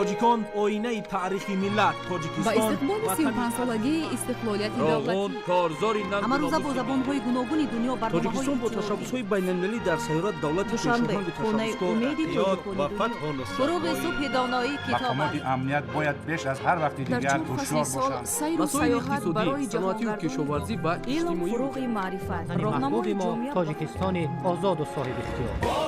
تاجیکان آینه تاریخی ملت تاجیکستان با استقبال 35 سالگی استقلالیت دولتی کارزاری اما روزا با زبان‌های گوناگون دنیا تاجیکستان با تشبس‌های بین‌المللی در سیارت دولت پیشروهند تشبسکار و فتح و نصرت فروغ صبح دانایی کتاب مقامات امنیت باید بیش از هر وقت دیگر هوشیار باشند. سیر و سیاحت برای صنعتی و کشاورزی و علم اجتماعی فروغ معرفت محبوب راهنمای ما جامعه تاجیکستان آزاد و صاحب اختیار.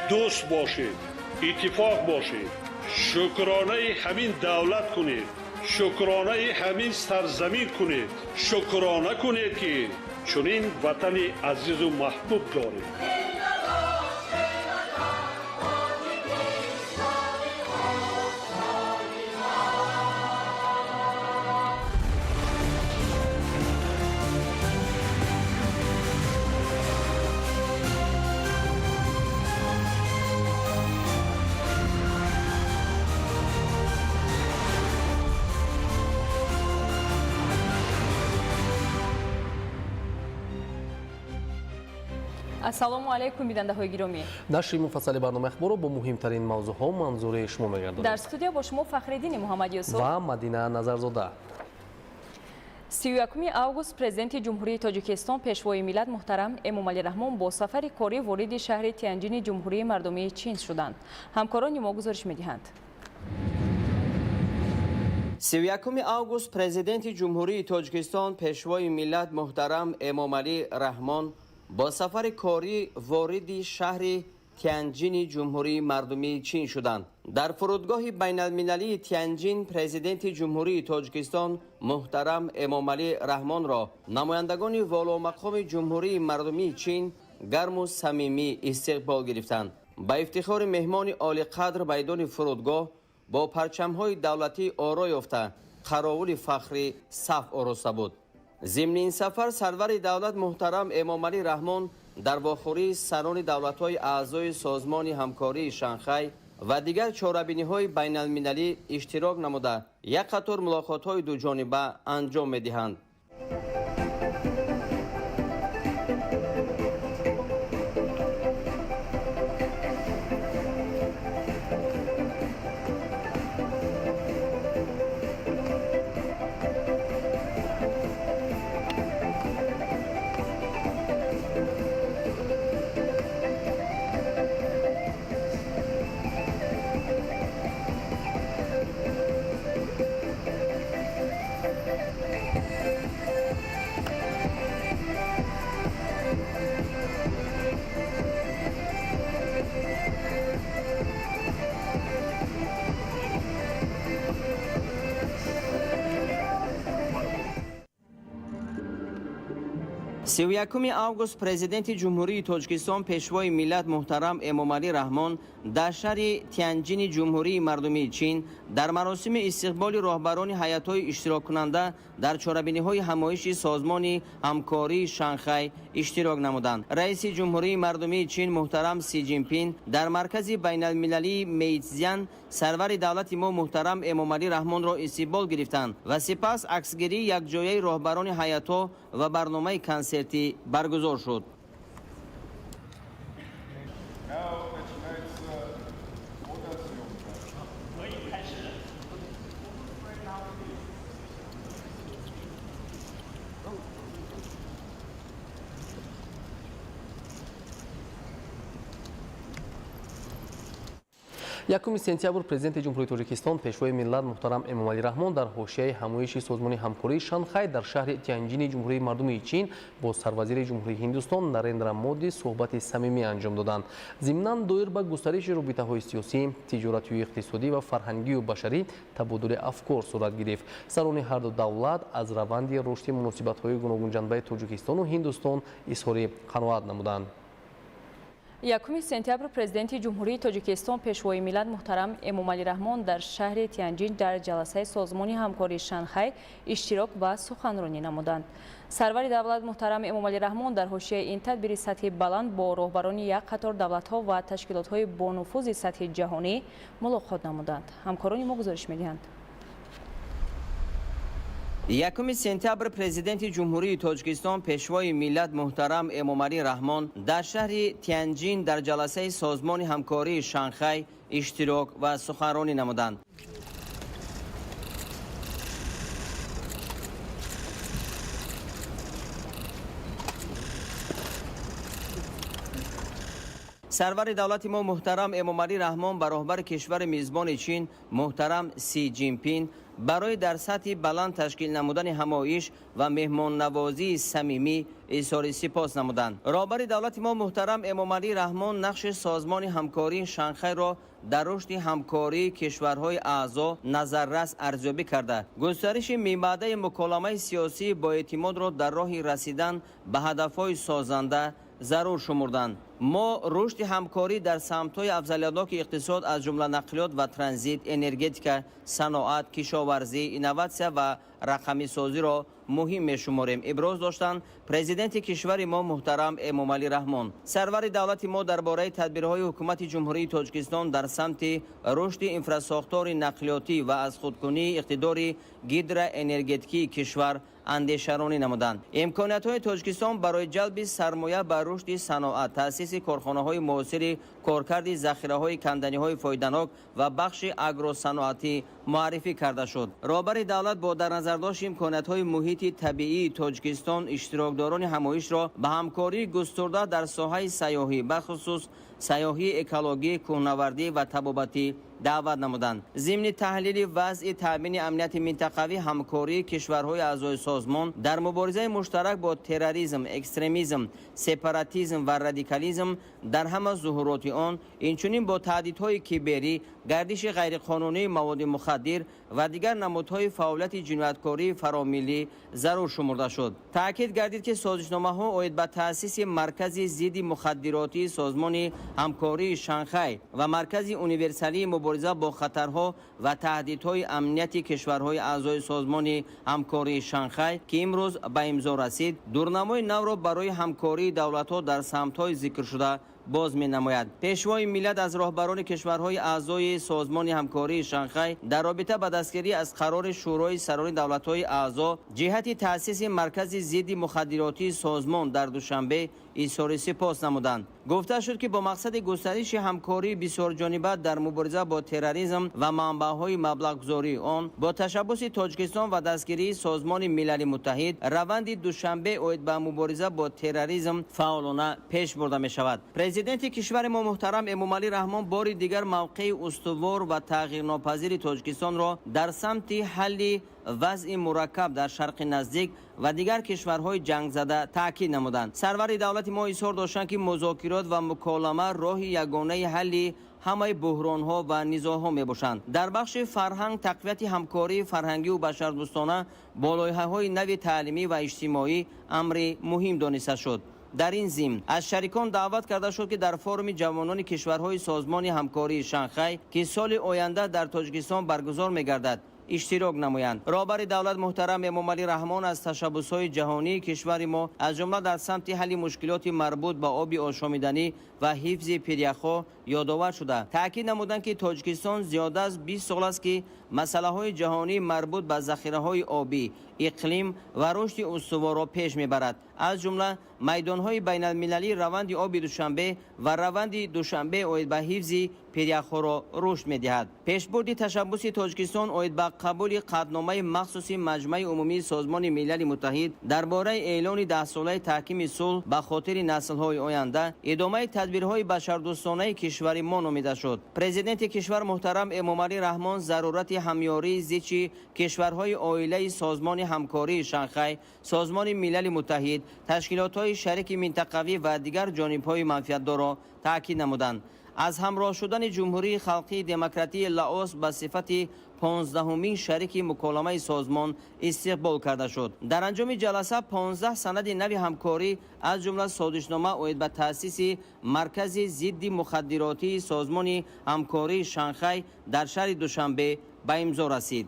دوست باشید، اتفاق باشید، شکرانه همین دولت کنید، شکرانه همین سرزمین کنید، شکرانه کنید که چنین وطن عزیز و محبوب دارید. ассалому алайкум бинандаҳои гиромӣ. нашри муфассали барномаи ахборро бо муҳимтарин мавзӯъҳо манзури шумо мегардонем. дар студия бо шумо фахриддини муҳаммад юсуф ва мадина назарзода. 31 август президенти ҷумҳурии тоҷикистон пешвои миллат муҳтарам эмомалӣ раҳмон бо сафари корӣ вориди шаҳри Тянҷини ҷумҳурии мардумии чин шуданд. ҳамкорони мо гузориш медиҳанд. 31 август президенти ҷумҳурии тоҷикистон пешвои миллат муҳтарам эмомалӣ раҳмон با سفر کاری واردی شهر تیانجین جمهوری مردمی چین شدند. در فرودگاه بین المللی تیانجین پرزیدنت جمهوری تاجیکستان محترم امامعلی رحمان را نمایندگان والا مقام جمهوری مردمی چین گرم و صمیمی استقبال گرفتند. با افتخار مهمان عالی قدر میدان فرودگاه با پرچم‌های دولتی آرا یافته قراول فخری صف آراسته بود. ضمن این سفر سرور دولت محترم امامعلی رحمان در واخوری سران دولت‌های اعضای سازمان همکاری شانگهای و دیگر چهاربینی‌های بین المللی اشتراک نموده یک قطار ملاقات‌های دو جانبه انجام می‌دهند. یکم آگوست پرزیدنت جمهوری تاجیکستان پیشوای ملت محترم امامعلی رحمان در شهر تیانجین جمهوری مردمی چین در مراسم استقبال راهبران هیئت‌های اشتراک کننده در چهاربینی‌های همایش سازمان همکاری شانگهای اشتراک نمودند. رئیس جمهوری مردمی چین محترم سی جین پین در مرکز بین المللی میتزیان سرور دولت ما محترم امامعلی رحمان را استقبال گرفتند و سپس عکسگیری یکجایی راهبران هیئت‌ها و برنامه کنسرتی برگزار شد. یکم سپتامبر پرزیدنت جمهوری تاجیکستان پیشوای ملت محترم امامعلی رحمان در حاشیه همایش سازمان همکاری شانگهای در شهر تیانجین جمهوری مردمی چین با سروزیر جمهوری هندوستان نریندرا مودی صحبت صمیمی انجام دادند. ضمناً دایر به گسترش رابطه‌های سیاسی، تجارتی و اقتصادی و فرهنگی و بشری تبادل افکار صورت گرفت. سران هر دو دولت از روند رشد مناسبت‌های گوناگون جنبه تاجیکستان و هندوستان اظهار قناعت نمودند. 1 سپتامبر президенти ҷумҳурии тоҷикистон пешвои миллат муҳтарам эмомалӣ раҳмон дар шаҳри Тянҷин дар ҷаласаи созмони ҳамкории Шанхай иштирок ва суханронӣ намуданд. сарвари давлат муҳтарам эмомалӣ раҳмон дар ҳошияи ин тадбири сатҳи баланд бо роҳбарони як қатор давлатҳо ва ташкилотҳои бонуфузи сатҳи ҷаҳонӣ мулоқот намуданд. ҳамкорони мо гузориш медиҳанд. یکم سپتامبر پرزیدنت جمهوری تاجیکستان پیشوای ملت محترم امامعلی رحمان در شهر تیانجین در جلسه سازمان همکاری شانگهای اشتراک و سخنرانی نمودند. سرور دولت ما محترم امامعلی رحمان به رهبر کشور میزبان چین محترم سی جین پین برای در سطح بلند تشکیل نمودن همایش و مهمان نوازی صمیمی اظهار سپاس نمودند. رهبر دولت ما محترم امامعلی رحمان نقش سازمان همکاری شانگهای را در رشد همکاری کشورهای اعضا نظررس ارزیابی کرده گسترش میبعده مکالمه سیاسی با اعتماد را در راه رسیدن به هدفهای سازنده ضرور شمردند. ما رشد همکاری در سمت‌های افضلیت‌ناک اقتصاد از جمله نقلیات و ترانزیت، انرژتیک، صنعت، کشاورزی، اینواسیون و رقمی سازی را مهم می‌شماریم. ابراز داشتند پرزیدنت کشور ما محترم امامعلی رحمان. سرور دولت ما درباره تدبیرهای حکومت جمهوری تاجیکستان در سمت رشد انفراساختار نقلیاتی و از خودکنی اقتدار گیدر انرژتیکی کشور اندیشه‌رانی نمودند. امکانات‌های تاجیکستان برای جلب سرمایه بر رشد صنعت، تأسیس کارخانه‌های معاصر، کارکرد ذخیره‌های کندنی‌های فایده‌ناک و بخش اگروصنعتی معرفی کرده شد. رهبر دولت با در نظر داشت امکانات‌های محیط طبیعی تاجیکستان اشتراکداران همایش را به همکاری گسترده در ساحه سیاحی بخصوص سیاحی اکولوژی، کوهنوردی و طبابتی دعوت نمودند. ضمن تحلیل وضع تامین امنیت منطقوی همکاری کشورهای اعضای سازمان در مبارزه مشترک با تروریسم، اکستریمیسم، سپاراتیسم و رادیکالیسم در همه ظهورات آن، اینچنین با تهدیدهای کیبری، گردش غیرقانونی مواد مخدر و دیگر نمودهای فعالیت جنایتکاری فراملی ضرور شمرده شد. تاکید گردید که سازشنامه‌ها اید به تأسیس مرکز ضد مخدراتی سازمان همکاری شانگهای و مرکز اونیورسالی مبارزه با خطرها و تهدیدهای امنیتی کشورهای اعضای سازمان همکاری شانگهای که امروز به امضا رسید، دورنمای نو را برای همکاری دولت‌ها در سمت‌های ذکر شده باز می نماید. پیشوای ملت از رهبران کشورهای اعضای سازمان همکاری شانگهای در رابطه با دستگیری از قرار شورای سران دولت‌های اعضا جهت تأسیس مرکز ضد مخدراتی سازمان در دوشنبه اظهار سپاس نمودند. گفته شد که با مقصد گسترش همکاری بسیار جانبه در مبارزه با تروریسم و منبع‌های مبلغ‌گذاری آن با تشبث تاجیکستان و دستگیری سازمان ملل متحد روند دوشنبه اید به مبارزه با تروریسم فعالانه پیش برده می شود. پرزیدنت کشور ما محترم امامعلی رحمان بار دیگر موقع استوار و تغییرناپذیر تاجیکستان را در سمت حل وضع مرکب در شرق نزدیک و دیگر کشورهای جنگ زده تاکید نمودند. سرور دولت ما اظهار داشتند که مذاکرات و مکالمه راه یگانه حل همه بحران‌ها و نزاع‌ها می‌باشند. در بخش فرهنگ تقویت همکاری فرهنگی و بشردوستانه با لایحه‌های نو تعلیمی و اجتماعی امر مهم دانسته شد. در این ضمن از شریکان دعوت کرده شد که در فورم جوانان کشورهای سازمان همکاری شانگهای که سال آینده در تاجیکستان برگزار می‌گردد اشتراک نمایند. رهبر دولت محترم امامعلی رحمان از تشبث‌های جهانی کشور ما از جمله در سمت حل مشکلات مربوط به آب آشامیدنی و حفظ پریخ‌ها یادآور شده. تاکید نمودند که تاجیکستان زیاده از 20 سال است که مسائل جهانی مربوط به ذخیره‌های آبی، اقلیم و رشد استوار را پیش میبرد. از جمله میدان‌های بین‌المللی روند آب دوشنبه و روند دوشنبه اید به حفظ پریخ‌ها را رشد می‌دهد. پیشبرد تشبث تاجیکستان اید به قبول قطعنامه مخصوص مجمع عمومی سازمان ملل متحد درباره اعلان 10 ساله تحکیم صلح به خاطر نسل‌های آینده ادامه تدبیرهای بشردوستانه کشور ما نامیده شد. پرزیدنت کشور محترم امامعلی رحمان ضرورت همیاری زیچ کشورهای عائله سازمان همکاری شانگهای، سازمان ملل متحد، تشکیلات‌های شریک منطقوی و دیگر جانب‌های منفعت‌دار را تاکید نمودند. از همراه شدن جمهوری خلقی دموکراتی لاوس به صفت 15مین شریک مکالمه سازمان استقبال کرده شد. در انجام جلسه 15 سند نو همکاری از جمله سازشنامه اید به تأسیس مرکز ضد مخدراتی سازمان همکاری شانگهای در شهر دوشنبه به امضا رسید.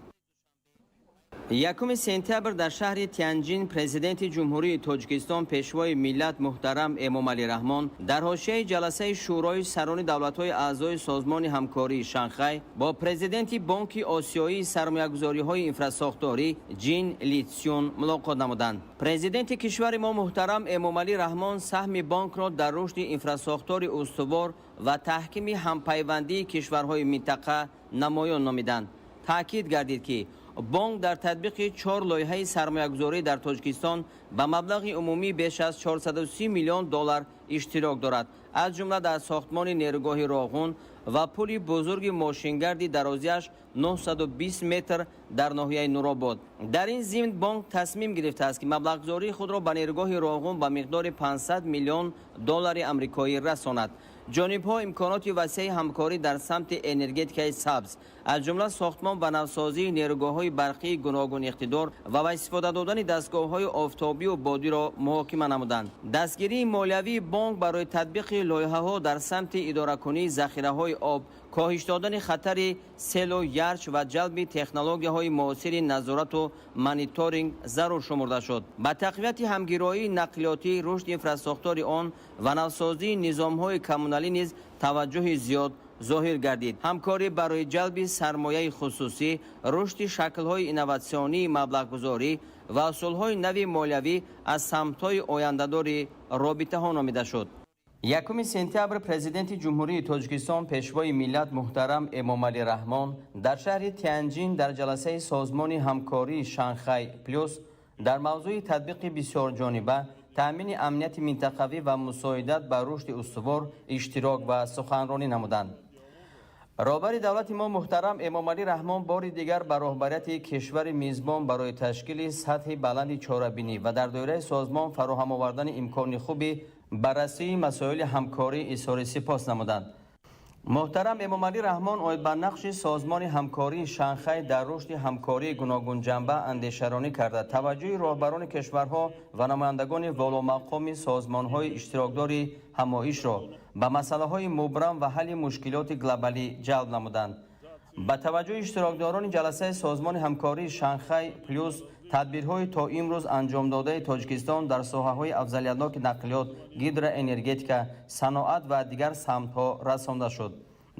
یکم سپتامبر در شهر تیانجین پرزیدنت جمهوری تاجیکستان پیشوای ملت محترم امامعلی رحمان در حاشیه جلسه شورای سران دولت‌های اعضای سازمان همکاری شانگهای با پرزیدنت بانک آسیایی سرمایه‌گذاری‌های اینفراساختاری جین لیتسیون ملاقات نمودند. پرزیدنت کشور ما محترم امامعلی رحمان سهم بانک را در رشد اینفراساختاری استوار و تحکیم همپیوندی کشورهای منطقه نمایان نمودند. تاکید گردید که بانک در تطبیق 4 لایحه سرمایه‌گذاری در تاجیکستان به مبلغ عمومی بیش از 430 میلیون دلار اشتراک دارد، از جمله در ساختمان نیروگاه راغون و پل بزرگ ماشینگردی درازیش 920 متر در ناحیه نورآباد. در این ضمن بانک تصمیم گرفته است که مبلغ‌گذاری خود را به نیروگاه راغون به مقدار 500 میلیون دلار آمریکایی رساند. جانب‌ها امکانات وسیع همکاری در سمت انرژتیک سبز از جمله ساختمان و نوسازی نیروگاه‌های برقی گوناگون اقتدار و استفاده دادن دستگاه‌های آفتابی و بادی را محاکمه نمودند. دستگیری مالیوی بانک برای تطبیق لایحه‌ها در سمت اداره‌کنی ذخیره‌های آب، کاهش دادن خطر سیل و یخ و جلب تکنولوژی‌های معاصر نظارت و مانیتورینگ ضرور شمرده شد. با تقویت همگرایی نقلیاتی، رشد انفراساختار آن و نوسازی نظام‌های کمونالی نیز توجه زیاد ظاهر گردید. همکاری برای جلب سرمایه خصوصی، رشد شکل‌های اینواسیونی مبلغ‌گذاری و اصول‌های نوی مالیوی از سمت‌های آینده‌دار رابطه‌ها نامیده شد. یکم سپتامبر پرزیدنت جمهوری تاجیکستان پیشوای ملت محترم امامعلی رحمان در شهر تیانجین در جلسه سازمان همکاری شانگهای پلوس در موضوع تطبیق بسیار جانبه، تامین امنیت منطقوی و مساعدت به رشد استوار اشتراک و سخنرانی نمودند. رهبر دولت ما محترم امامعلی رحمان بار دیگر به رهبریت کشور میزبان برای تشکیل سطح بلند چاره‌بینی و در دایره سازمان فراهم آوردن امکان خوبی بررسی مسائل همکاری اظهار سپاس نمودند. محترم امامعلی رحمان آید به نقش سازمان همکاری شانگهای در رشد همکاری گوناگون جنبه اندیشه‌رانی کرده، توجه رهبران کشورها و نمایندگان والامقام سازمان‌های اشتراکدار همایش را به مسائل مبرم و حل مشکلات گلوبالی جلب نمودند. با توجه اشتراکداران جلسه سازمان همکاری شانگهای پلوس، تدبیرهای تا امروز انجام داده تاجیکستان در ساحه‌های افضلیتناک نقلیات، گیدروانرژتیک، صنعت و دیگر سمت‌ها رسانده شد.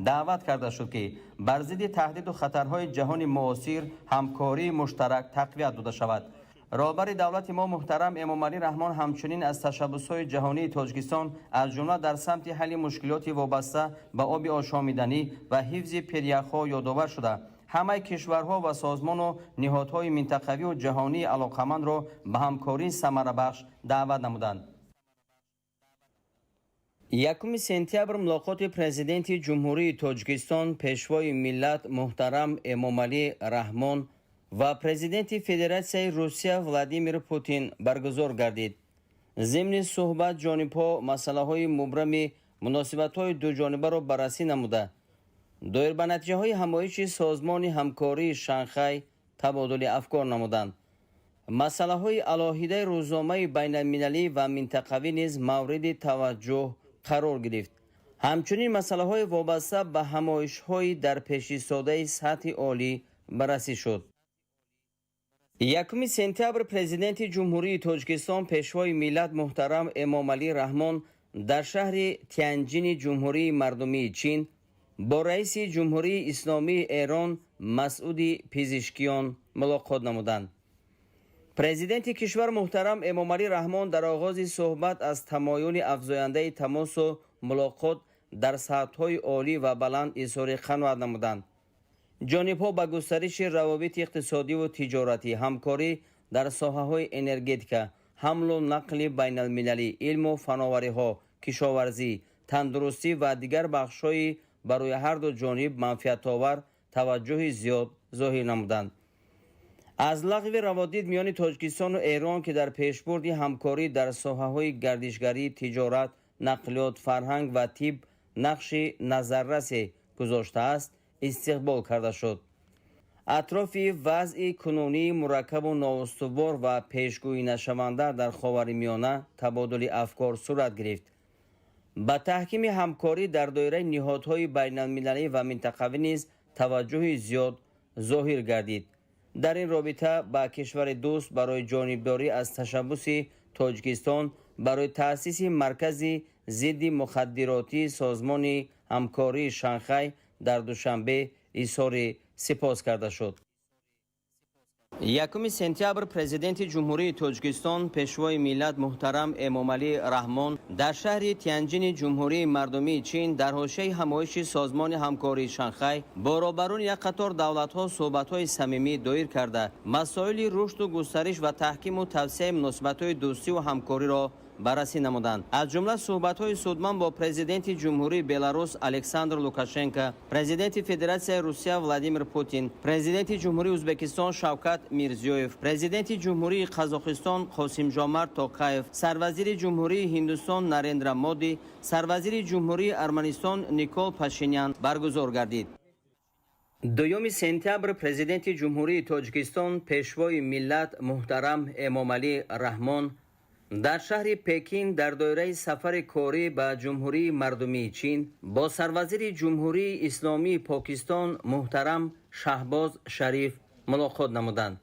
دعوت کرده شد که بر ضد تهدید و خطرهای جهان معاصر همکاری مشترک تقویت داده شود. رهبر دولت ما محترم امامعلی رحمان همچنین از تشبس‌های جهانی تاجیکستان از جمله در سمت حل مشکلات وابسته به آب آشامیدنی و حفظ پریخ‌ها یادآور شده همه کشورها و سازمان و نهادهای منطقوی و جهانی علاقمند را به همکاری ثمره‌بخش دعوت نمودند. یکم سپتامبر ملاقات پرزیدنت جمهوری تاجیکستان پیشوای ملت محترم امامعلی رحمان و پرزیدنت فدراسیای روسیه ولادیمیر پوتین برگزار گردید. ضمن صحبت جانب‌ها مسائل مبرم مناسبت‌های دو جانبه را بررسی نموده دایر به نتیجه‌های همایش سازمان همکاری شانگهای تبادل افکار نمودند. مسائل‌های علاهیده روزنامه بین‌المللی و منطقوی نیز مورد توجه قرار گرفت. همچنین مسائل‌های وابسته به همایش‌های در پیش ایستاده سطح عالی بررسی شد. یکم سپتامبر پرزیدنت جمهوری تاجیکستان پیشوای ملت محترم امامعلی رحمان در شهر تیانجین جمهوری مردمی چین با رئیس جمهوری اسلامی ایران مسعود پزشکیان ملاقات نمودند. پرزیدنت کشور محترم امامعلی رحمان در آغاز صحبت از تمایل افزاینده تماس و ملاقات در سطح‌های عالی و بلند اظهار قناعت نمودند. جانب‌ها به گسترش روابط اقتصادی و تجارتی، همکاری در ساحه‌های انرژتیک، حمل و نقل بین‌المللی، علم و فناوری‌ها، کشاورزی، تندرستی و دیگر بخش‌های برای هر دو جانب منفعت‌آور توجه زیاد ظاهر نمودند. از لغو روابط میان تاجیکستان و ایران که در پیشبرد همکاری در ساحه‌های گردشگری، تجارت، نقلیات، فرهنگ و طب نقش نظررس گذاشته است، استقبال کرده شد. اطراف وضع کنونی مرکب و نااستوار و پیشگویی نشونده در خاورمیانه تبادل افکار صورت گرفت. با تحکیم همکاری در دایره نهادهای بین‌المللی و منطقوی نیز توجه زیاد ظاهر گردید. در این رابطه با کشور دوست برای جانبداری از تشبث تاجیکستان برای تأسیس مرکز ضد مخدراتی سازمان همکاری شانگهای در دوشنبه اظهار سپاس کرده شد. 1 سپتامبر پرزیدنت جمهوری تاجیکستان پیشوای ملت محترم امامعلی رحمان در شهر تیانجین جمهوری مردمی چین در حوزه همایش سازمان همکاری شانگهای با رهبران یک قطار دولت‌ها صحبت‌های صمیمی دایر کرده مسائل رشد و گسترش و تحکیم و توسعه مناسبت‌های دوستی و همکاری را بررسی نمودند. از جمله صحبت‌های سودمند با پرزیدنت جمهوری بلاروس الکساندر لوکاشنکو، پرزیدنت فدراسیون روسیه ولادیمیر پوتین، پرزیدنت جمهوری ازبکستان شوکت میرزیویف، پرزیدنت جمهوری قزاقستان قاسم جامارت توقایف، سروزیر جمهوری هندوستان نارندرا مودی، سروزیر جمهوری ارمنستان نیکول پاشینیان برگزار گردید. 2 سپتامبر پرزیدنت جمهوری تاجیکستان پیشوای ملت محترم امامعلی رحمان در شهر پکین در دایره سفر کاری به جمهوری مردمی چین با سروزیر جمهوری اسلامی پاکستان محترم شهباز شریف ملاقات نمودند.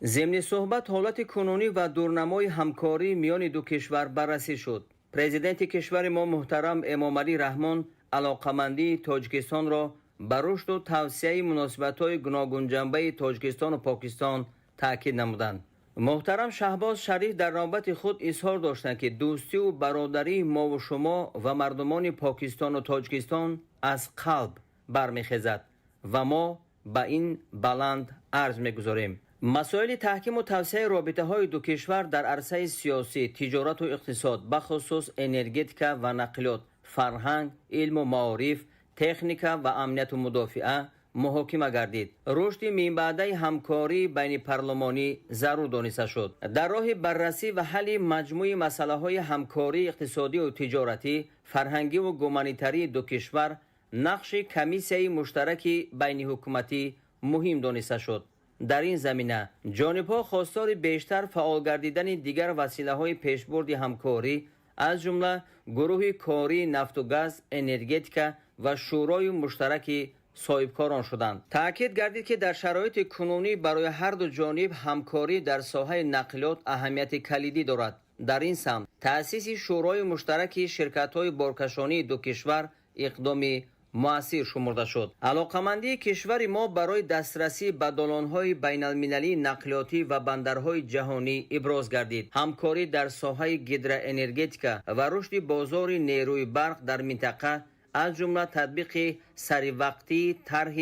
ضمن صحبت حالت کنونی و دورنمای همکاری میان دو کشور بررسی شد. پرزیدنت کشور ما محترم امامعلی رحمان علاقمندی تاجیکستان را بر رشد و توسعه مناسبت‌های گوناگون جنبه تاجیکستان و پاکستان تاکید نمودند. محترم شهباز شریف در نوبت خود اظهار داشتند که دوستی و برادری ما و شما و مردمان پاکستان و تاجیکستان از قلب برمیخیزد و ما به این بلند عرض میگذاریم. مسائل تحکیم و توسعه رابطه‌های دو کشور در عرصه سیاسی، تجارت و اقتصاد، بخصوص انرژتیکا و نقلیات، فرهنگ، علم و معارف، تکنیکا و امنیت و مدافعه محاکمه گردید. رشد میانبعده همکاری بین پارلمانی ضرور دانسته شد. در راه بررسی و حل مجموعه مسائل همکاری اقتصادی و تجارتی، فرهنگی و گومانیتری دو کشور نقش کمیسیون مشترک بین حکومتی مهم دانسته شد. در این زمینه جانب‌ها خواستار بیشتر فعال گردیدن دیگر وسیله‌های پیشبرد همکاری از جمله گروه کاری نفت و گاز، انرژتیکا و شورای مشترک صاحبکاران شدند. تأکید گردید که در شرایط کنونی برای هر دو جانب همکاری در ساحه نقلیات اهمیت کلیدی دارد. در این سمت تأسیس شورای مشترک شرکت‌های بارکشانی دو کشور اقدامی مؤثر شمرده شد. علاقمندی کشور ما برای دسترسی به دالان‌های بین‌المللی نقلیاتی و بندرهای جهانی ابراز گردید. همکاری در ساحه هیدروانرژتیکا و رشد بازار نیروی برق در منطقه از جمله تطبیق سریع طرح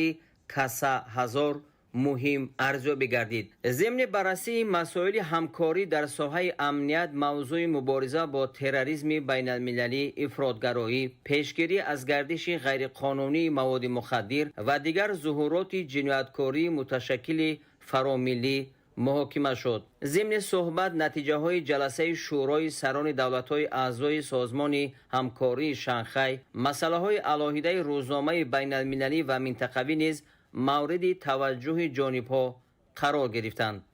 کاسا هزار مهم ارزیابی گردید. ضمن بررسی مسائل همکاری در ساحه امنیت، موضوع مبارزه با تروریسم بین المللی، افراطگرایی، پیشگیری از گردش غیرقانونی مواد مخدر و دیگر ظهورات جنایتکاری متشکل فراملی محاکمه شد. ضمن صحبت نتیجه های جلسه شورای سران دولت های اعضای سازمان همکاری شانگهای، مسئله های علاهیده روزنامه بین المللی و منطقوی نیز مورد توجه جانب‌ها قرار گرفتند.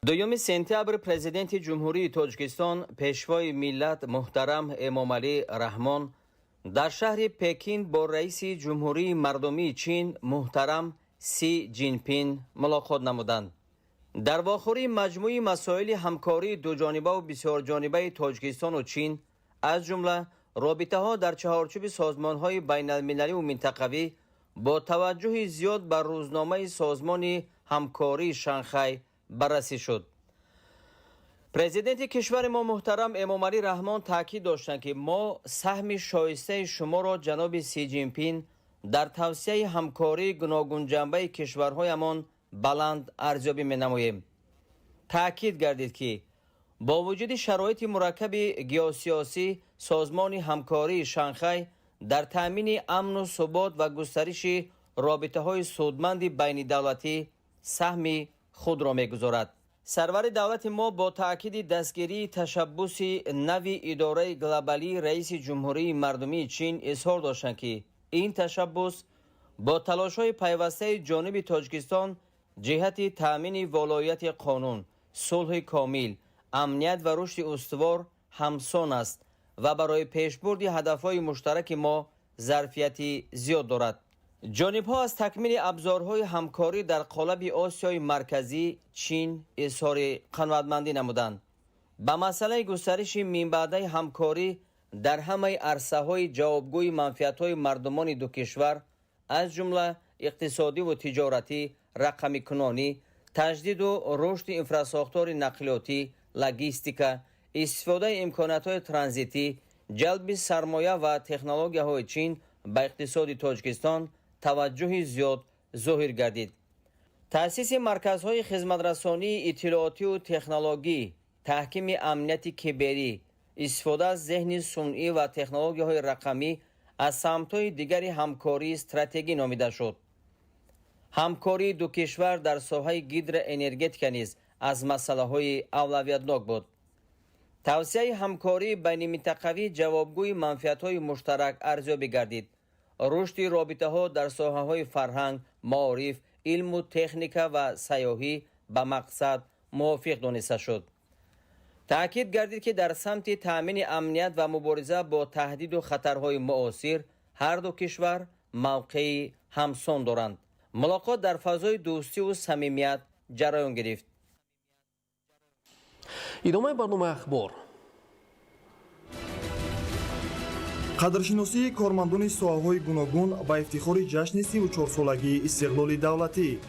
2 سپتامبر پرزیدنت جمهوری تاجیکستان پیشوای ملت محترم امامعلی رحمان در شهر پکین با رئیس جمهوری مردمی چین محترم سی جینپین ملاقات نمودند. در واخوری مجموعی مسائل همکاری دو جانبه و بسیار جانبه تاجیکستان و چین از جمله رابطه‌ها در چهارچوب سازمان‌های بین‌المللی و منطقوی با توجه زیاد بر روزنامه سازمان همکاری شانگهای بررسی شد. پرزیدنت کشور ما محترم امامعلی رحمان تاکید داشتند که ما سهم شایسته شما را جناب سی جینپین در توسعه همکاری گوناگون جنبه کشورهایمان بلند ارزیابی می‌نماییم. تاکید گردید که با وجود شرایط مرکب گیوسیاسی سازمان همکاری شانگهای در تامین امن و ثبات و گسترش رابطه‌های سودمند بین دولتی سهم خود را می‌گذارد. سرور دولت ما با تأکید دستگیری تشبث نوی اداره گلوبالی رئیس جمهوری مردمی چین اظهار داشتند که این تشبث با تلاش‌های پیوسته جانب تاجیکستان جهت تأمین ولایت قانون، صلح کامل، امنیت و رشد استوار همسان است و برای پیشبرد هدف‌های مشترک ما ظرفیت زیاد دارد. جانب‌ها از تکمیل ابزارهای همکاری در قالب آسیای مرکزی چین اظهار قناعتمندی نمودند. به مسئله گسترش منبع‌های همکاری در همه عرصه‌های جوابگوی منفعت‌های مردمان دو کشور از جمله اقتصادی و تجارتی، رقمی کنانی، تجدید و رشد انفراساختار نقلیاتی، لوجستیک، استفاده امکانات‌های ترانزیتی، جلب سرمایه و تکنولوژی‌های چین به اقتصاد تاجیکستان توجه زیاد ظاهر گردید. تأسیس مرکزهای خدمترسانی اطلاعاتی و تکنولوژی، تحکیم امنیت کیبری، استفاده از ذهن صنعی و تکنولوژی‌های رقمی از سمت‌های دیگر همکاری استراتژی نامیده شد. همکاری دو کشور در ساحه گیدر انرژتیک نیز از مسائل اولویتناک بود. توسعه همکاری بین منطقوی جوابگوی منفعت‌های مشترک ارزیابی گردید. رشد رابطه‌ها در ساحه‌های فرهنگ، معارف، علم و تکنیک و سیاحی به مقصد موافق دانسته شد. تأکید گردید که در سمت تأمین امنیت و مبارزه با تهدید و خطرهای معاصر هر دو کشور موقعی همسان دارند. ملاقات در فضای دوستی و صمیمیت جریان گرفت. ادامه برنامه اخبار. қадршиносии кормандони соҳаҳои гуногун ба ифтихори ҷашни 34 солагии истиқлоли давлатӣ.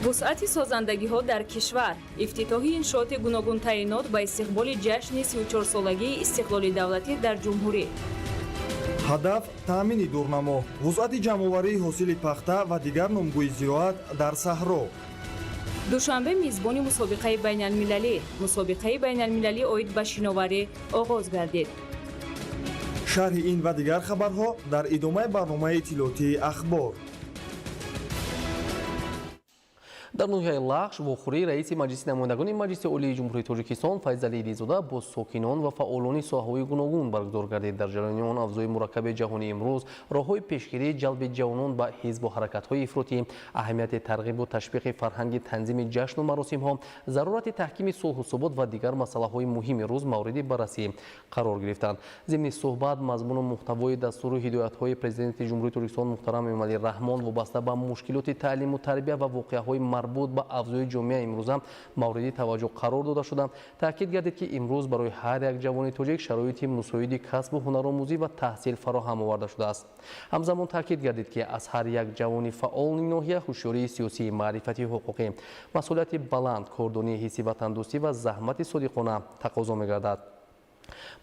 вусъати созандагиҳо дар кишвар, ифтитоҳи иншооти гуногун таъинот ба истиқболи ҷашни 34 солагии истиқлоли давлатӣ дар ҷумҳурӣ. ҳадаф таъмини дурнамо, вусъати ҷамъоварии ҳосили пахта ва дигар номгӯи зироат дар саҳро. душанбе мизбони мусобиқаи байналмилалӣ. мусобиқаи байналмилалӣ оид ба шиноварӣ оғоз гардид. шарҳи ин ва дигар хабарҳо дар идомаи барномаи иттилоотии ахбор. дар ноҳияи лахш вохӯрӣ раиси маҷлиси намояндагони маҷлиси олии ҷумҳурии тоҷикистон Файзалӣ Идизода бо сокинон ва фаъолони соҳаҳои гуногун баргузор гардид. дар ҷараёни он авзои мураккаби ҷаҳонии имрӯз, роҳҳои пешгирии ҷалби ҷавонон ба ҳизбу ҳаракатҳои ифротӣ, аҳамияти тарғибу ташвиқи фарҳанги танзими ҷашну маросимҳо, зарурати таҳкими сулҳу собот ва дигар масъалаҳои муҳими рӯз мавриди баррасӣ қарор гирифтанд. зимни суҳбат мазмуну муҳтавои дастуру ҳидоятҳои президенти ҷумҳурии Тоҷикистон Муҳтарам Эмомалӣ Раҳмон вобаста ба мушкилоти таълиму тарбия ва воқеаҳои марбут ба авзои ҷомеаи имрӯза мавриди таваҷҷӯҳ қарор дода шуда, таъкид гардид ки имрӯз барои ҳар як ҷавони тоҷик шароити мусоиди касбу ҳунаромӯзӣ ва таҳсил фароҳам оварда шудааст. ҳамзамон таъкид гардид ки аз ҳар як ҷавони фаъоли ноҳия ҳушёрии сиёсӣ, маърифати ҳуқуқӣ, масъулияти баланд, кордонии ҳисси ватандӯстӣ ва заҳмати содиқона тақозо мегардад.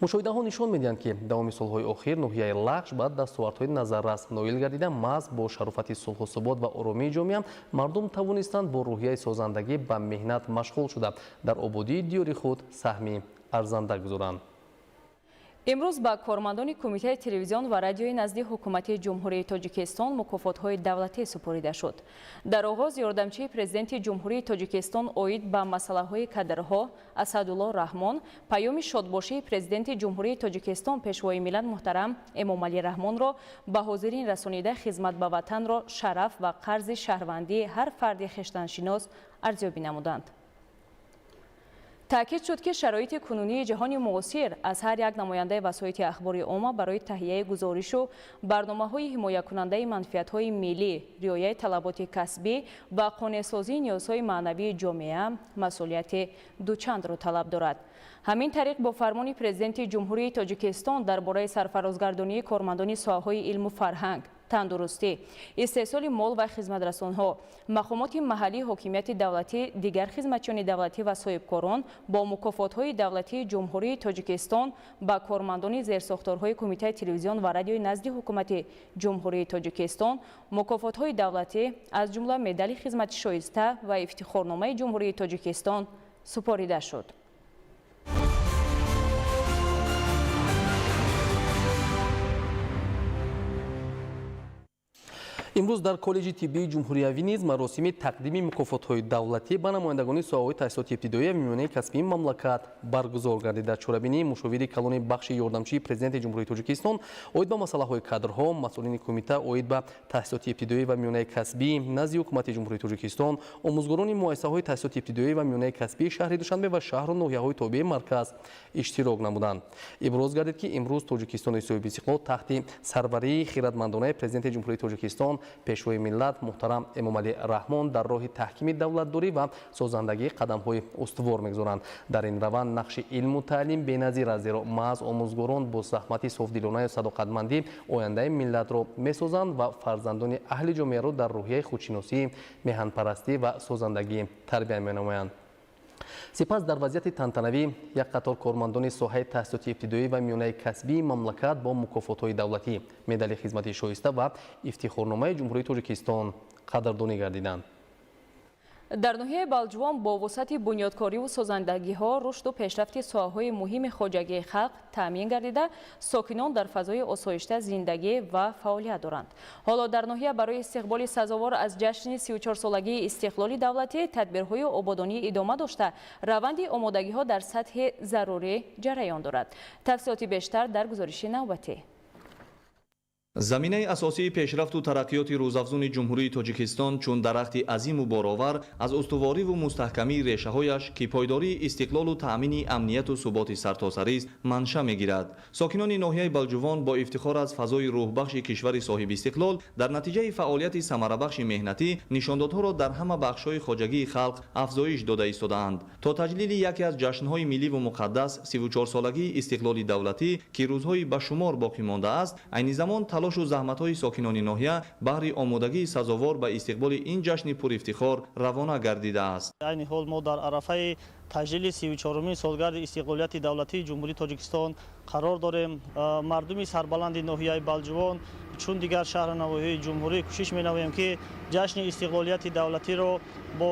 мушоҳидаҳо нишон медиҳанд ки давоми солҳои охир ноҳияи лахш ба дастовардҳои назаррас ноил гардида маҳз бо шарофати сулҳу собот ва оромии ҷомеа мардум тавонистанд бо рӯҳияи созандагӣ ба меҳнат машғул шуда дар ободии диёри худ саҳми арзанда гузоранд. имрӯз ба кормандони кумитаи телевизион ва радиои назди ҳукумати ҷумҳурии тоҷикистон мукофотҳои давлатӣ супорида шуд. дар оғоз ёрдамчии президенти ҷумҳурии тоҷикистон оид ба масъалаҳои кадрҳо Асадулло Раҳмон паёми шодбошии президенти ҷумҳурии тоҷикистон пешвои миллат муҳтарам Эмомалӣ Раҳмонро ба ҳозирин расонида хизмат ба ватанро шараф ва қарзи шаҳрвандии ҳар фарди хештаншинос арзёбӣ намуданд. таъкид шуд ки шароити кунунии ҷаҳони муосир аз ҳар як намояндаи васоити ахбори омма барои таҳияи гузоришу барномаҳои ҳимоякунандаи манфиатҳои миллӣ, риояи талаботи касбӣ ва қонеъсозии ниёзҳои маънавии ҷомеа масъулияти дучандро талаб дорад. ҳамин тариқ бо фармони президенти ҷумҳурии тоҷикистон дар бораи сарфарозгардонии кормандони соҳаҳои илму фарҳанг, тандурустӣ, истеҳсоли мол ва хизматрасонҳо, мақомоти маҳаллии ҳокимияти давлатӣ, дигар хизматчиёни давлатӣ ва соҳибкорон бо мукофотҳои давлатии ҷумҳурии тоҷикистон ба кормандони зерсохторҳои кумитаи телевизион ва радиои назди ҳукумати ҷумҳурии тоҷикистон мукофотҳои давлатӣ аз ҷумла медали хизмати шоиста ва ифтихорномаи ҷумҳурии тоҷикистон супорида шуд. имрӯз дар коллеҷи тиббии ҷумҳуриявӣ низ маросими тақдими мукофотҳои давлатӣ ба намояндагони соҳаҳои таҳсилоти ибтидоӣ ва миёнаи касбии мамлакат баргузор гардида. Чорабини мушовири калони бахши ёрдамчии президенти ҷумҳурии Тоҷикистон оид ба масъалаҳои кадрҳо, масъулини кумита оид ба таҳсилоти ибтидоӣ ва миёнаи касбӣ назди ҳукумати ҷумҳурии Тоҷикистон, омӯзгорони муассисаҳои таҳсилоти ибтидоӣ ва миёнаи касбии шаҳри Душанбе ва шаҳру ноҳияҳои тобеи марказ иштирок намуданд. Иброз гардид, ки имрӯз Тоҷикистони соҳиби истиқлол таҳти сарварии хиратмандонаи президенти ҷумҳурии Тоҷикистон пешвои миллат муҳтарам Эмомалӣ Раҳмон дар роҳи таҳкими давлатдорӣ ва созандагии қадамҳои устувор мегузоранд. Дар ин раванд нақши илму таълим беназир аст, зеро маҳз омӯзгорон бо заҳмати софдилонаю садоқатмандӣ ояндаи миллатро месозанд ва фарзандони аҳли ҷомеаро дар роҳияи худшиносӣ, меҳанпарастӣ ва созандагӣ тарбия менамоянд. Сипас дар вазъияти тантанавӣ як қатор кормандони соҳаи таҳсилоти ибтидоӣ ва миёнаи касбии мамлакат бо мукофотҳои давлатӣ, медали хизмати шоиста ва ифтихорномаи ҷумҳурии Тоҷикистон қадрдонӣ гардиданд. дар ноҳияи Балҷувон бо вусъати бунёдкориву созандагиҳо рушду пешрафти соҳаҳои муҳими хоҷагии халқ таъмин гардида, сокинон дар фазои осоишта зиндагӣ ва фаъолият доранд. ҳоло дар ноҳия барои истиқболи сазовор аз ҷашни 34-солагии истиқлоли давлатӣ тадбирҳои ободонӣ идома дошта, раванди омодагиҳо дар сатҳи зарурӣ ҷараён дорад. тафсилоти бештар дар гузориши навбатӣ. заминаи асосии пешрафту тараққиёти рӯзафзуни ҷумҳурии Тоҷикистон чун дарахти азиму боровар аз устувориву мустаҳкамии решаҳояш ки пойдории истиқлолу таъмини амнияти суботи сартосарист манша мегирад. сокинони ноҳияи Балҷувон бо ифтихор аз фазои рӯҳбахши кишвари соҳиби истиқлол дар натиҷаи фаъолияти самарабахши меҳнатӣ нишондодҳоро дар ҳама бахшҳои хоҷагии халқ афзоиш дода истодаанд. то таҷлили яке аз ҷашнҳои милливу муқаддас 34-солагии истиқлоли давлатӣ ки рӯзҳои ба шумор боқӣ мондааст, айни замон талошу заҳматҳои сокинони ноҳия баҳри омодагии сазовор ба истиқболи ин ҷашни пурифтихор равона гардидааст. айни ҳол мо дар арафаи таҷлили 34-умин солгарди истиқлолияти давлатии ҷумҳурии Тоҷикистон қарор дорем. мардуми сарбаланди ноҳияи Балҷувон чун дигар шаҳру навоҳии ҷумҳурӣ кӯшиш менамоем ки ҷашни истиқлолияти давлатиро бо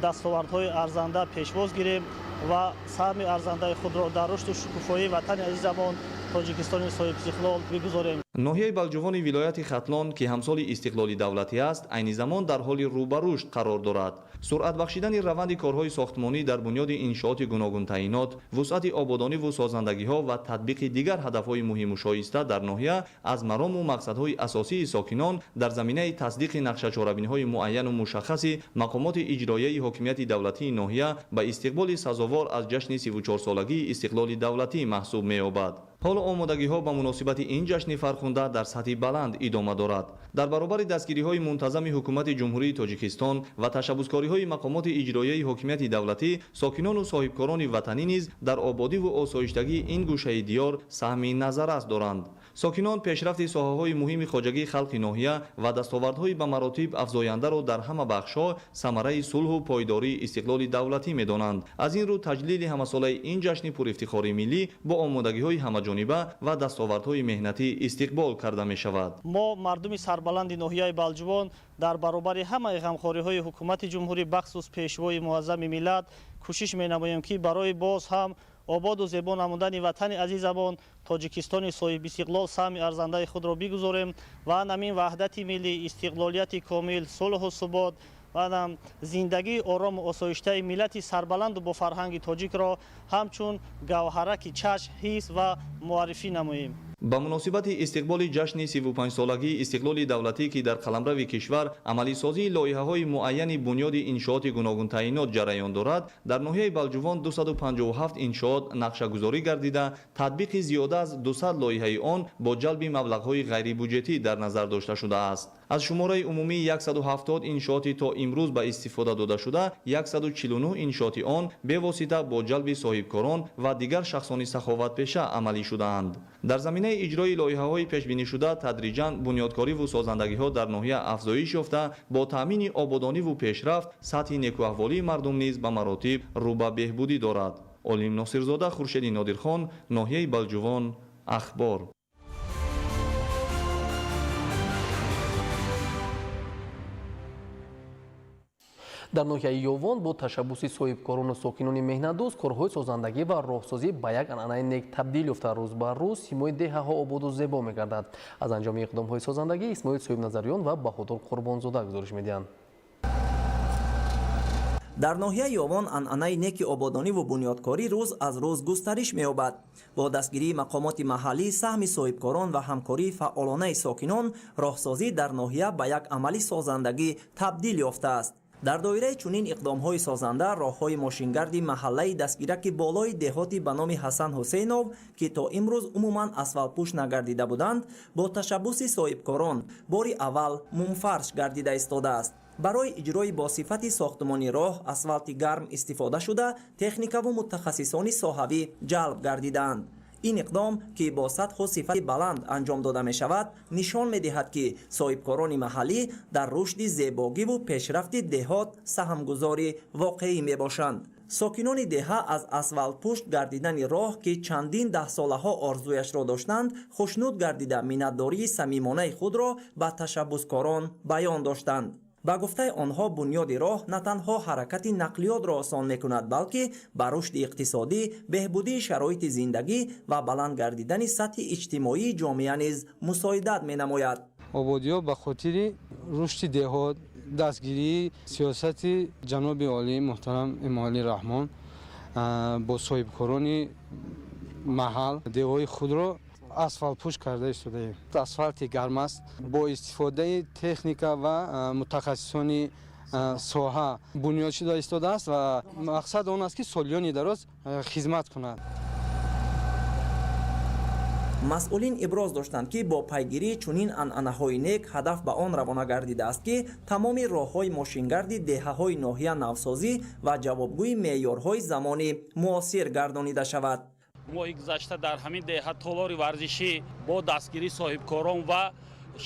дастовардҳои арзанда пешвоз гирем ва саҳми арзандаи худро дар рушду шукуфоии ватани азизамон Тоҷикистони соҳибистиқлол бигузорем. ноҳияи Балҷувони вилояти Хатлон ки ҳамсоли истиқлоли давлатӣ аст, айни замон дар ҳоли рӯ ба рушд қарор дорад. суръат бахшидани раванди корҳои сохтмонӣ дар бунёди иншооти гуногун таъинот, вусъати ободониву созандагиҳо ва татбиқи дигар ҳадафҳои муҳиму шоиста дар ноҳия аз марому мақсадҳои асосии сокинон дар заминаи тасдиқи нақшачорабиниҳои муайяну мушаххаси мақомоти иҷроияи ҳокимияти давлатии ноҳия ба истиқболи сазовор аз ҷашни 34-солагии истиқлоли давлатӣ маҳсуб меёбад. ҳоло омодагиҳо ба муносибати ин ҷашни фархунда дар сатҳи баланд идома дорад. дар баробари дастгириҳои мунтазами ҳукумати ҷумҳурии Тоҷикистон ва ташаббускориҳои мақомоти иҷроияи ҳокимияти давлатӣ, сокинону соҳибкорони ватанӣ низ дар ободиву осоиштагии ин гӯшаи диёр саҳми назаррас доранд. сокинон пешрафти соҳаҳои муҳими хоҷагии халқи ноҳия ва дастовардҳои ба маротиб афзояндаро дар ҳама бахшҳо самараи сулҳу пойдории истиқлоли давлатӣ медонанд. аз ин рӯ таҷлили ҳамасолаи ин ҷашни пурифтихори миллӣ бо омодагиҳои ҳамаҷониба ва дастовардҳои меҳнатӣ истиқбол карда мешавад. мо мардуми сарбаланди ноҳияи Балҷувон дар баробари ҳамаи ғамхориҳои ҳукумати ҷумҳурӣ бахсус пешвои муаззами миллат кӯшиш менамоем ки барои боз ҳам ободу зебо намудани ватани азизамон Тоҷикистони соҳибистиқлол саҳми арзандаи худро бигузорем ва намин ваҳдати миллӣ, истиқлолияти комил, сулҳу субот ва зиндагии орому осоиштаи миллати сарбаланду бо фарҳанги тоҷикро ҳамчун гавҳараки чашм, ҳис ва муаррифӣ намоем. ба муносибати истиқболи ҷашни 35-солагии истиқлоли давлатӣ ки дар қаламрави кишвар амалисозии лоиҳаҳои муайяни бунёди иншооти гуногун таъинот ҷараён дорад, дар ноҳияи Балҷувон 257 иншоот нақшагузорӣ гардида, татбиқи зиёда аз 200 лоиҳаи он бо ҷалби маблағҳои ғайрибуҷетӣ дар назар дошта шудааст. аз шумораи умумии 170 иншооти то имрӯз ба истифода дода шуда, 149 иншооти он бевосита бо ҷалби соҳибкорон ва дигар шахсони саховатпеша амалӣ шудаанд. дар заминаи иҷрои лоиҳаҳои пешбинишуда тадриҷан бунёдкориву созандагиҳо дар ноҳия афзоиш ёфта, бо таъмини ободониву пешрафт сатҳи некӯаҳволии мардум низ ба маротиб рӯ ба беҳбудӣ дорад. олим носирзода, хуршеди нодирхон, ноҳияи Балҷувон, ахбор. дар ноҳияи Ёвон бо ташаббуси соҳибкорону сокинони меҳнатдӯст корҳои созандагӣ ва роҳсозӣ ба як анъанаи нек табдил ёфта рӯз ба рӯз симои деҳаҳо ободу зебо мегардад. Аз анҷоми иқдомҳои созандагӣ Исмоил Соҳибназарён ва Баҳодур Қурбонзода гузориш медиҳанд. дар ноҳияи Ёвон анъанаи неки ободониву бунёдкорӣ рӯз аз рӯз густариш меёбад. бо дастгирии мақомоти маҳаллӣ, саҳми соҳибкорон ва ҳамкории фаъолонаи сокинон, роҳсозӣ дар ноҳия ба як амали созандагӣ табдил ёфтааст. дар доираи чунин иқдомҳои созанда роҳҳои мошингарди маҳаллаи дастгираки болои деҳоти ба номи Ҳасан Ҳусейнов, ки то имрӯз умуман асфалтпӯш нагардида буданд, бо ташаббуси соҳибкорон бори аввал мумфарш гардида истодааст. барои иҷрои босифати сохтмони роҳ асфалти гарм истифода шуда техникаву мутахассисони соҳавӣ ҷалб гардидаанд. ин иқдом ки бо сатҳу сифати баланд анҷом дода мешавад нишон медиҳад ки соҳибкорони маҳаллӣ дар рушди зебогиву пешрафти деҳот саҳмгузори воқеӣ мебошанд. сокинони деҳа аз асфалтпӯшт гардидани роҳ ки чандин даҳсолаҳо орзуяшро доштанд хушнуд гардида миннатдории самимонаи худро ба ташаббускорон баён доштанд. ба гуфтаи онҳо бунёди роҳ на танҳо ҳаракати нақлиётро осон мекунад, балки ба рушди иқтисодӣ, беҳбудии шароити зиндагӣ ва баланд гардидани сатҳи иҷтимоии ҷомеа низ мусоидат менамояд. ободиё ба хотири рушди деҳот, дастгирии сиёсати ҷаноби олии муҳтарам Эмомалӣ Раҳмон бо соҳибкорони маҳал деҳои худро асфалтпӯш карда истодаем. асфалти гарм аст. бо истифодаи техника ва мутахассисони соҳа бунёд шуда истодааст ва мақсад он аст ки солиёни дароз хизмат кунад. масъулин иброз доштанд ки бо пайгирии чунин анъанаҳои нек ҳадаф ба он равона гардидааст ки тамоми роҳҳои мошингарди деҳаҳои ноҳия навсозӣ ва ҷавобгӯи меъёрҳои замони муосир гардонида шавад. моҳи гузашта дар ҳамин деҳа толори варзишӣ бо дастгирии соҳибкорон ва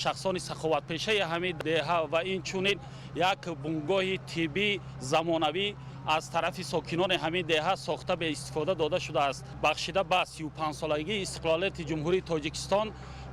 шахсони саховатпешаи ҳамин деҳа ва инчунин як бунгоҳи тиббии замонавӣ аз тарафи сокинони ҳамин деҳа сохта бе истифода дода шудааст. бахшида ба 35-солагии истиқлолияти ҷумҳурии Тоҷикистон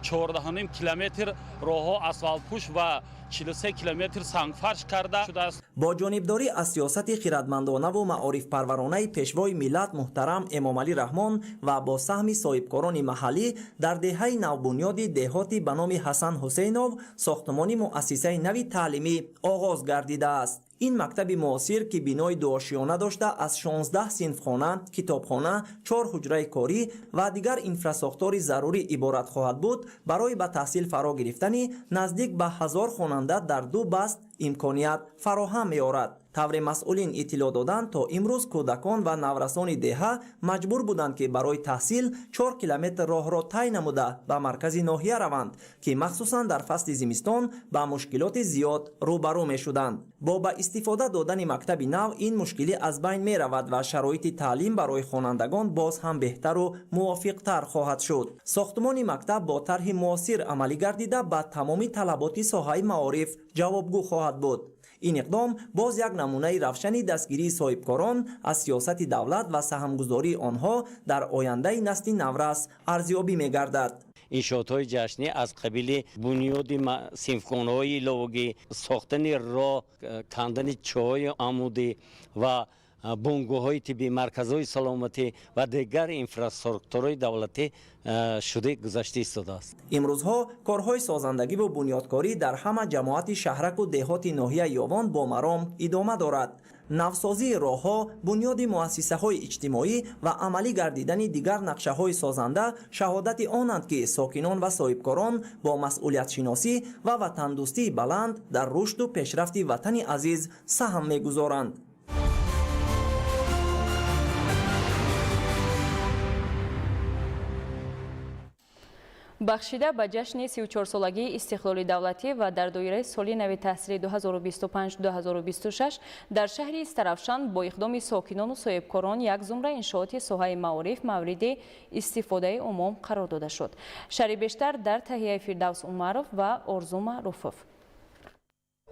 14.5 километр роҳҳо асфалтпӯш ва 43 километр сангфарш карда шудааст. бо ҷонибдорӣ аз сиёсати хиратмандонаву маорифпарваронаи пешвои миллат муҳтарам Эмомалӣ Раҳмон ва бо саҳми соҳибкорони маҳаллӣ дар деҳаи навбунёди деҳоти ба номи Ҳасан Ҳусейнов сохтмони муассисаи нави таълимӣ оғоз гардидааст. ин мактаби муосир ки бинои дуошиёна дошта аз 16 синфхона, китобхона, 4 ҳуҷраи корӣ ва дигар инфрасохтори зарурӣ иборат хоҳад буд, барои ба таҳсил фаро гирифтани наздик ба 1000 хонанда дар 2 баст имконият фароҳам меорад. тавре масъулин иттилоъ доданд, то имрӯз кӯдакон ва наврасони деҳа маҷбур буданд ки барои таҳсил 4 километр роҳро тай намуда ба маркази ноҳия раванд, ки махсусан дар фасли зимистон ба мушкилоти зиёд рӯбарӯ мешуданд. бо ба истифода додани мактаби нав ин мушкилӣ аз байн меравад ва шароити таълим барои хонандагон боз ҳам беҳтару мувофиқтар хоҳад шуд. сохтмони мактаб бо тарҳи муосир амалӣ гардида ба тамоми талаботи соҳаи маориф ҷавобгӯ хоҳад буд. ин иқдом боз як намунаи равшани дастгирии соҳибкорон аз сиёсати давлат ва саҳмгузории онҳо дар ояндаи насли наврас арзёбӣ мегардад. иншоотҳои ҷашнӣ аз қабили бунёди синфхонаҳои иловагӣ, сохтани роҳ, кандани чоҳҳои амудӣ ва бонгоҳҳои тиббӣ, марказҳои саломатӣ ва дигар инфраструктураҳои давлатӣ шуда гузашта истодааст. имрӯзҳо корҳои созандагиву бунёдкорӣ дар ҳама ҷамоати шаҳраку деҳоти ноҳияи Ёвон бо маром идома дорад. навсозии роҳҳо, бунёди муассисаҳои иҷтимоӣ ва амалӣ гардидани дигар нақшаҳои созанда шаҳодати онанд, ки сокинон ва соҳибкорон бо масъулиятшиносӣ ва ватандӯстии баланд дар рушду пешрафти ватани азиз саҳм мегузоранд. бахшида ба ҷашни 34-солагии истиқлоли давлатӣ ва дар доираи соли нави таҳсилии 2025-2026 дар шаҳри Истаравшан бо иқдоми сокинону соҳибкорон як зумра иншооти соҳаи маориф мавриди истифодаи умум қарор дода шуд. шаҳри бештар дар таҳияи Фирдавс Умаров ва Орзу Маъруфов.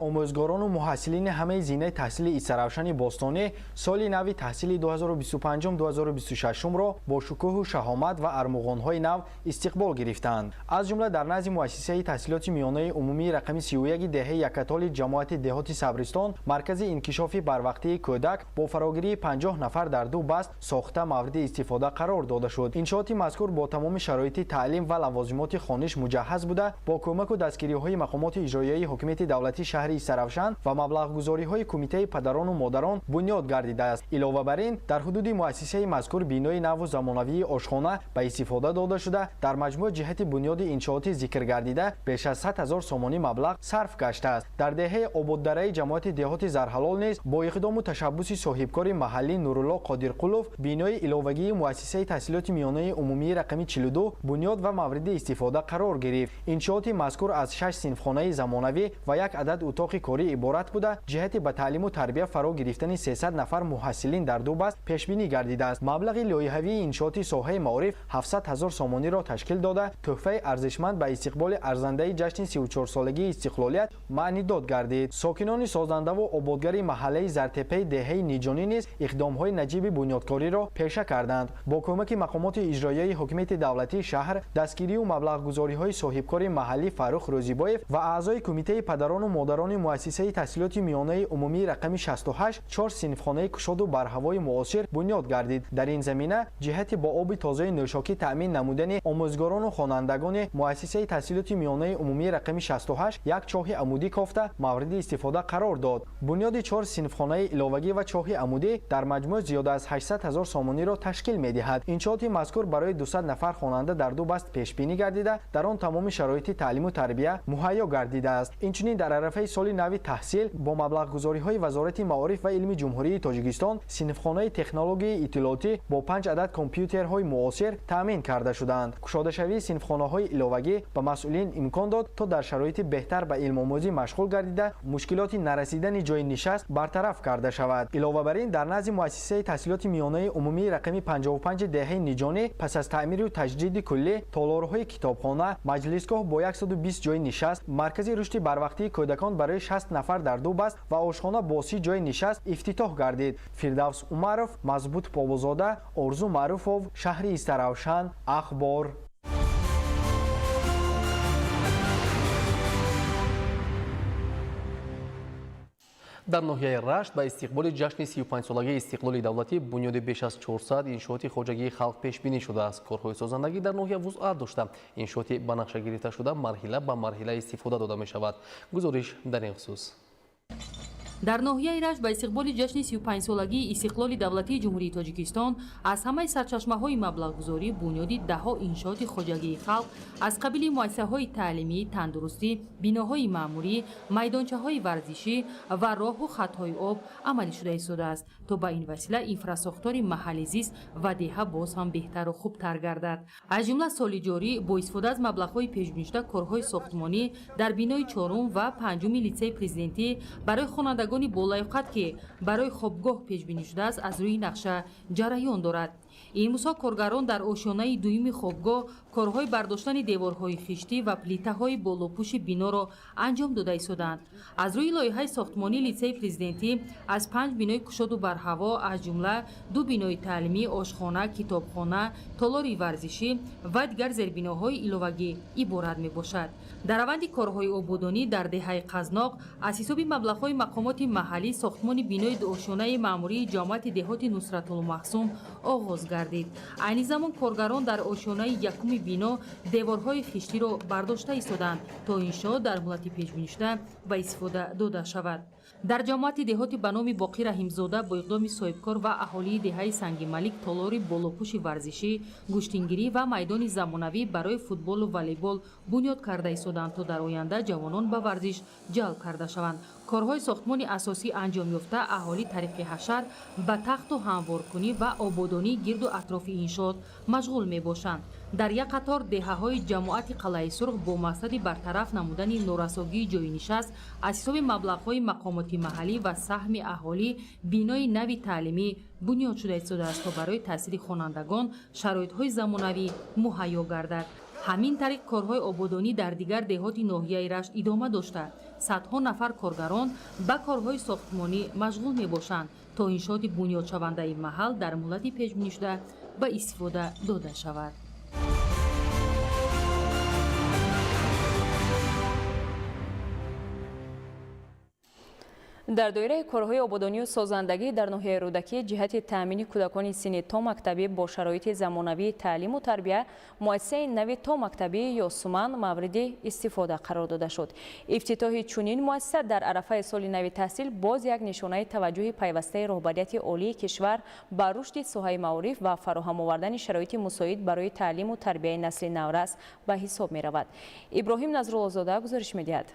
آموزگاران و محصلین همه زینه تحصیل ایسرافشان باستانی سال نو تحصیلی 2025-2026 را با شکوه و شهامت و ارمغان‌های نو استقبال گرفتند. از جمله در نزد مؤسسه تحصیلات میانه عمومی رقم 31 دهه یکتال جماعت دهات صبرستان مرکز انکشاف بروقتی کودک با فراگیری 50 نفر در دو بست ساخته مورد استفاده قرار داده شد. انشاءات مذکور با تمام شرایط تعلیم و لوازمات خوانش مجهز بوده با کمک و دستگیری‌های مقامات اجرایی حکومت دولتی شهر ایسرافشان و مبلغ‌گذاری‌های کمیته پدران و مادران بنیاد گردیده است. علاوه بر این در حدود مؤسسه مذکور بینای نو و زمانوی آشخانه به استفاده داده شده در مجموع جهت بنیاد انشاءات ذکر گردیده بیش از 100,000 سومانی مبلغ صرف گشته است. در دهه آباددره جماعت دهات زرحلال نیز با اقدام و تشبث صاحبکار محلی نورالله قادرقلوف بینای علاوگی مؤسسه تحصیلات میانه عمومی رقم 42 بنیاد و مورد استفاده قرار گرفت. انشاءات مذکور از 6 صنفخانه زمانوی و یک عدد اتاق کاری عبارت بوده جهت به تعلیم و تربیت فرا گرفتن 300 نفر محصلین در دو بست پیش بینی گردیده است. مبلغ لایحه‌ای انشاءات ساحه معارف 700,000 سومانی را تشکیل داده تحفه ارزشمند به استقبال ارزنده جشن 34 سالگی استقلالیت معنی داد گردید. ساکنان سازنده و آبادگری محله زرتپه دهه نیجانی نیز اقدام‌های نجیب بنیادکاری را پیشه کردند. با کمک مقامات اجرایی حکومت دولتی شهر دستگیری و مبلغ‌گذاری‌های صاحبکار محلی فاروق روزیبایف و اعضای کمیته پدران و مادران مؤسسه تحصیلات میانه عمومی رقم 68 4 صنفخانه کشاد و برهوای معاصر بنیاد گردید. در این زمینه جهت با آب تازه نوشاکی تأمین نمودن آموزگاران و خوانندگان مؤسسه تحصیلات میانه عمومی رقم 68 یک چاه عمودی کافته مورد استفاده قرار داد. بنیاد 4 صنفخانه علاوگی و چاه عمودی در مجموع زیاده از 800,000 سومانی را تشکیل می‌دهد. انشاءات مذکور برای 200 نفر خواننده در دو بست پیش بینی گردیده در آن تمام شرایط تعلیم و تربیت مهیا گردیده است. اینچنین در عرفه سال نو تحصیل با مبلغ‌گذاری‌های وزارت معارف و علم جمهوری تاجیکستان صنفخانه تکنولوژی اطلاعاتی با 5 عدد کامپیوترهای معاصر تامین کرده شدند. گشاده شوی صنفخانه‌های علاوگی به مسئولین امکان داد تا در شرایط بهتر به علم آموزی مشغول گردیده مشکلات نرسیدن جای نشست برطرف کرده شود. علاوه بر این در نزد مؤسسه تحصیلات میانه عمومی رقم 55 دهه نیجانی پس از تعمیر و تجدید کلی تالارهای کتابخانه مجلسگاه با 120 جای نشست مرکز رشد بروقتی کودکان برای 60 نفر در دو بست و آشخانه با 30 جای نشست افتتاح گردید. فردوس عمرов مضبوط پابوزاده آرزو معروفов شهر ایسرافشان اخبار. در ناحیه رشت به استقبال جشن 35 سالگی استقلال دولتی بنیاد بیش از 400 انشاءات خواجگی خلق پیش بینی شده است. کارهای سازندگی در ناحیه وسعت داشته. انشاءات به نقشه گرفته شده مرحله به مرحله استفاده داده می شود. گزارش در این خصوص. در ناحیه رشت به استقبال جشن 35 سالگی استقلال دولتی جمهوری تاجیکستان از همه سرچشمه‌های مبلغ‌گذاری بنیادی ده‌ها انشاءات خواجگی خلق از قبیل مؤسسه‌های تعلیمی، تندرستی، بناهای معموری، میدانچه‌های ورزشی و راه و خط‌های آب عملی شده ایستاده است تا به این وسیله اینفراستراکچور محلی زیست و دهه باز هم بهتر و خوبتر گردد. از جمله سال جاری با استفاده از مبلغ‌های پیش‌بینی‌شده کارهای ساختمانی در بنای 4 و 5 لیسه پرزیدنتی برای خوانندگان بالایقت که برای خوابگاه پیش بینی شده است از روی نقشه جریان دارد. این موسا کارگران در آشیانه دویم خوابگاه کارهای برداشتن دیوارهای خشتی و پلیته‌های بالاپوش بنا را انجام داده ایستادند. از روی لایحه ساختمانی لیسه پرزیدنتی از 5 بنای کشاد و برهوا از جمله 2 بنای تعلیمی، آشخانه، کتابخانه، تالار ورزشی و دیگر زیربناهای علاوگی عبارت میباشد. در روند کارهای آبادانی در دهه قزناق از حساب مبلغ‌های مقامات محلی ساختمان بنای آشیانه معموری جامعه دهات نصرت المحسوم آغاز گردید. عین زمان کارگران در آشیانه یکم بنا دیوارهای خشتی را برداشته ایستادند تا انشاء در مدت پیش بینی شده به استفاده داده شود. در جامعه دهات به نام باقی رحیمزاده با اقدام صاحبکار و اهالی دهه سنگ ملک تالار بالاپوش ورزشی، گوشتینگیری و میدان زمانوی برای فوتبال و والیبال بنیاد کرده ایستادند تا در آینده جوانان به ورزش جلب کرده شوند. کارهای ساختمان اساسی انجام یافته اهالی طریق حشر به تخت و هموارکنی و آبادانی گرد و اطراف انشاءات مشغول می باشند. در یک قطار دهه‌های جماعت قلعه سرخ با مقصد برطرف نمودن نورساگی جای نشست از حساب مبلغ‌های مقامات محلی و سهم اهالی بنای نوی تعلیمی بنیاد شده است تا برای تحصیل خوانندگان شرایط‌های زمانوی مهیا گردد. همین طریق کارهای آبادانی در دیگر دهات ناحیه رشت ادامه داشته садҳо нафар коргарон ба корҳои сохтмонӣ машғул мебошанд то иншооти бунёдшавандаи маҳал дар муддати пешбинишуда ба истифода дода шавад. дар доираи корҳои ободонию созандагӣ дар ноҳияи рӯдакӣ ҷиҳати таъмини кӯдакони синни то мактабӣ бо шароити замонавии таълиму тарбия муассисаи нави то мактабӣ ёсуман мавриди истифода қарор дода шуд. ифтитоҳи чунин муассиса дар арафаи соли нави таҳсил боз як нишонаи таваҷҷӯҳи пайвастаи роҳбарияти олии кишвар ба рушди соҳаи маориф ва фароҳам овардани шароити мусоид барои таълиму тарбияи насли наврас ба ҳисоб меравад. иброҳим назруллозода гузориш медиҳад.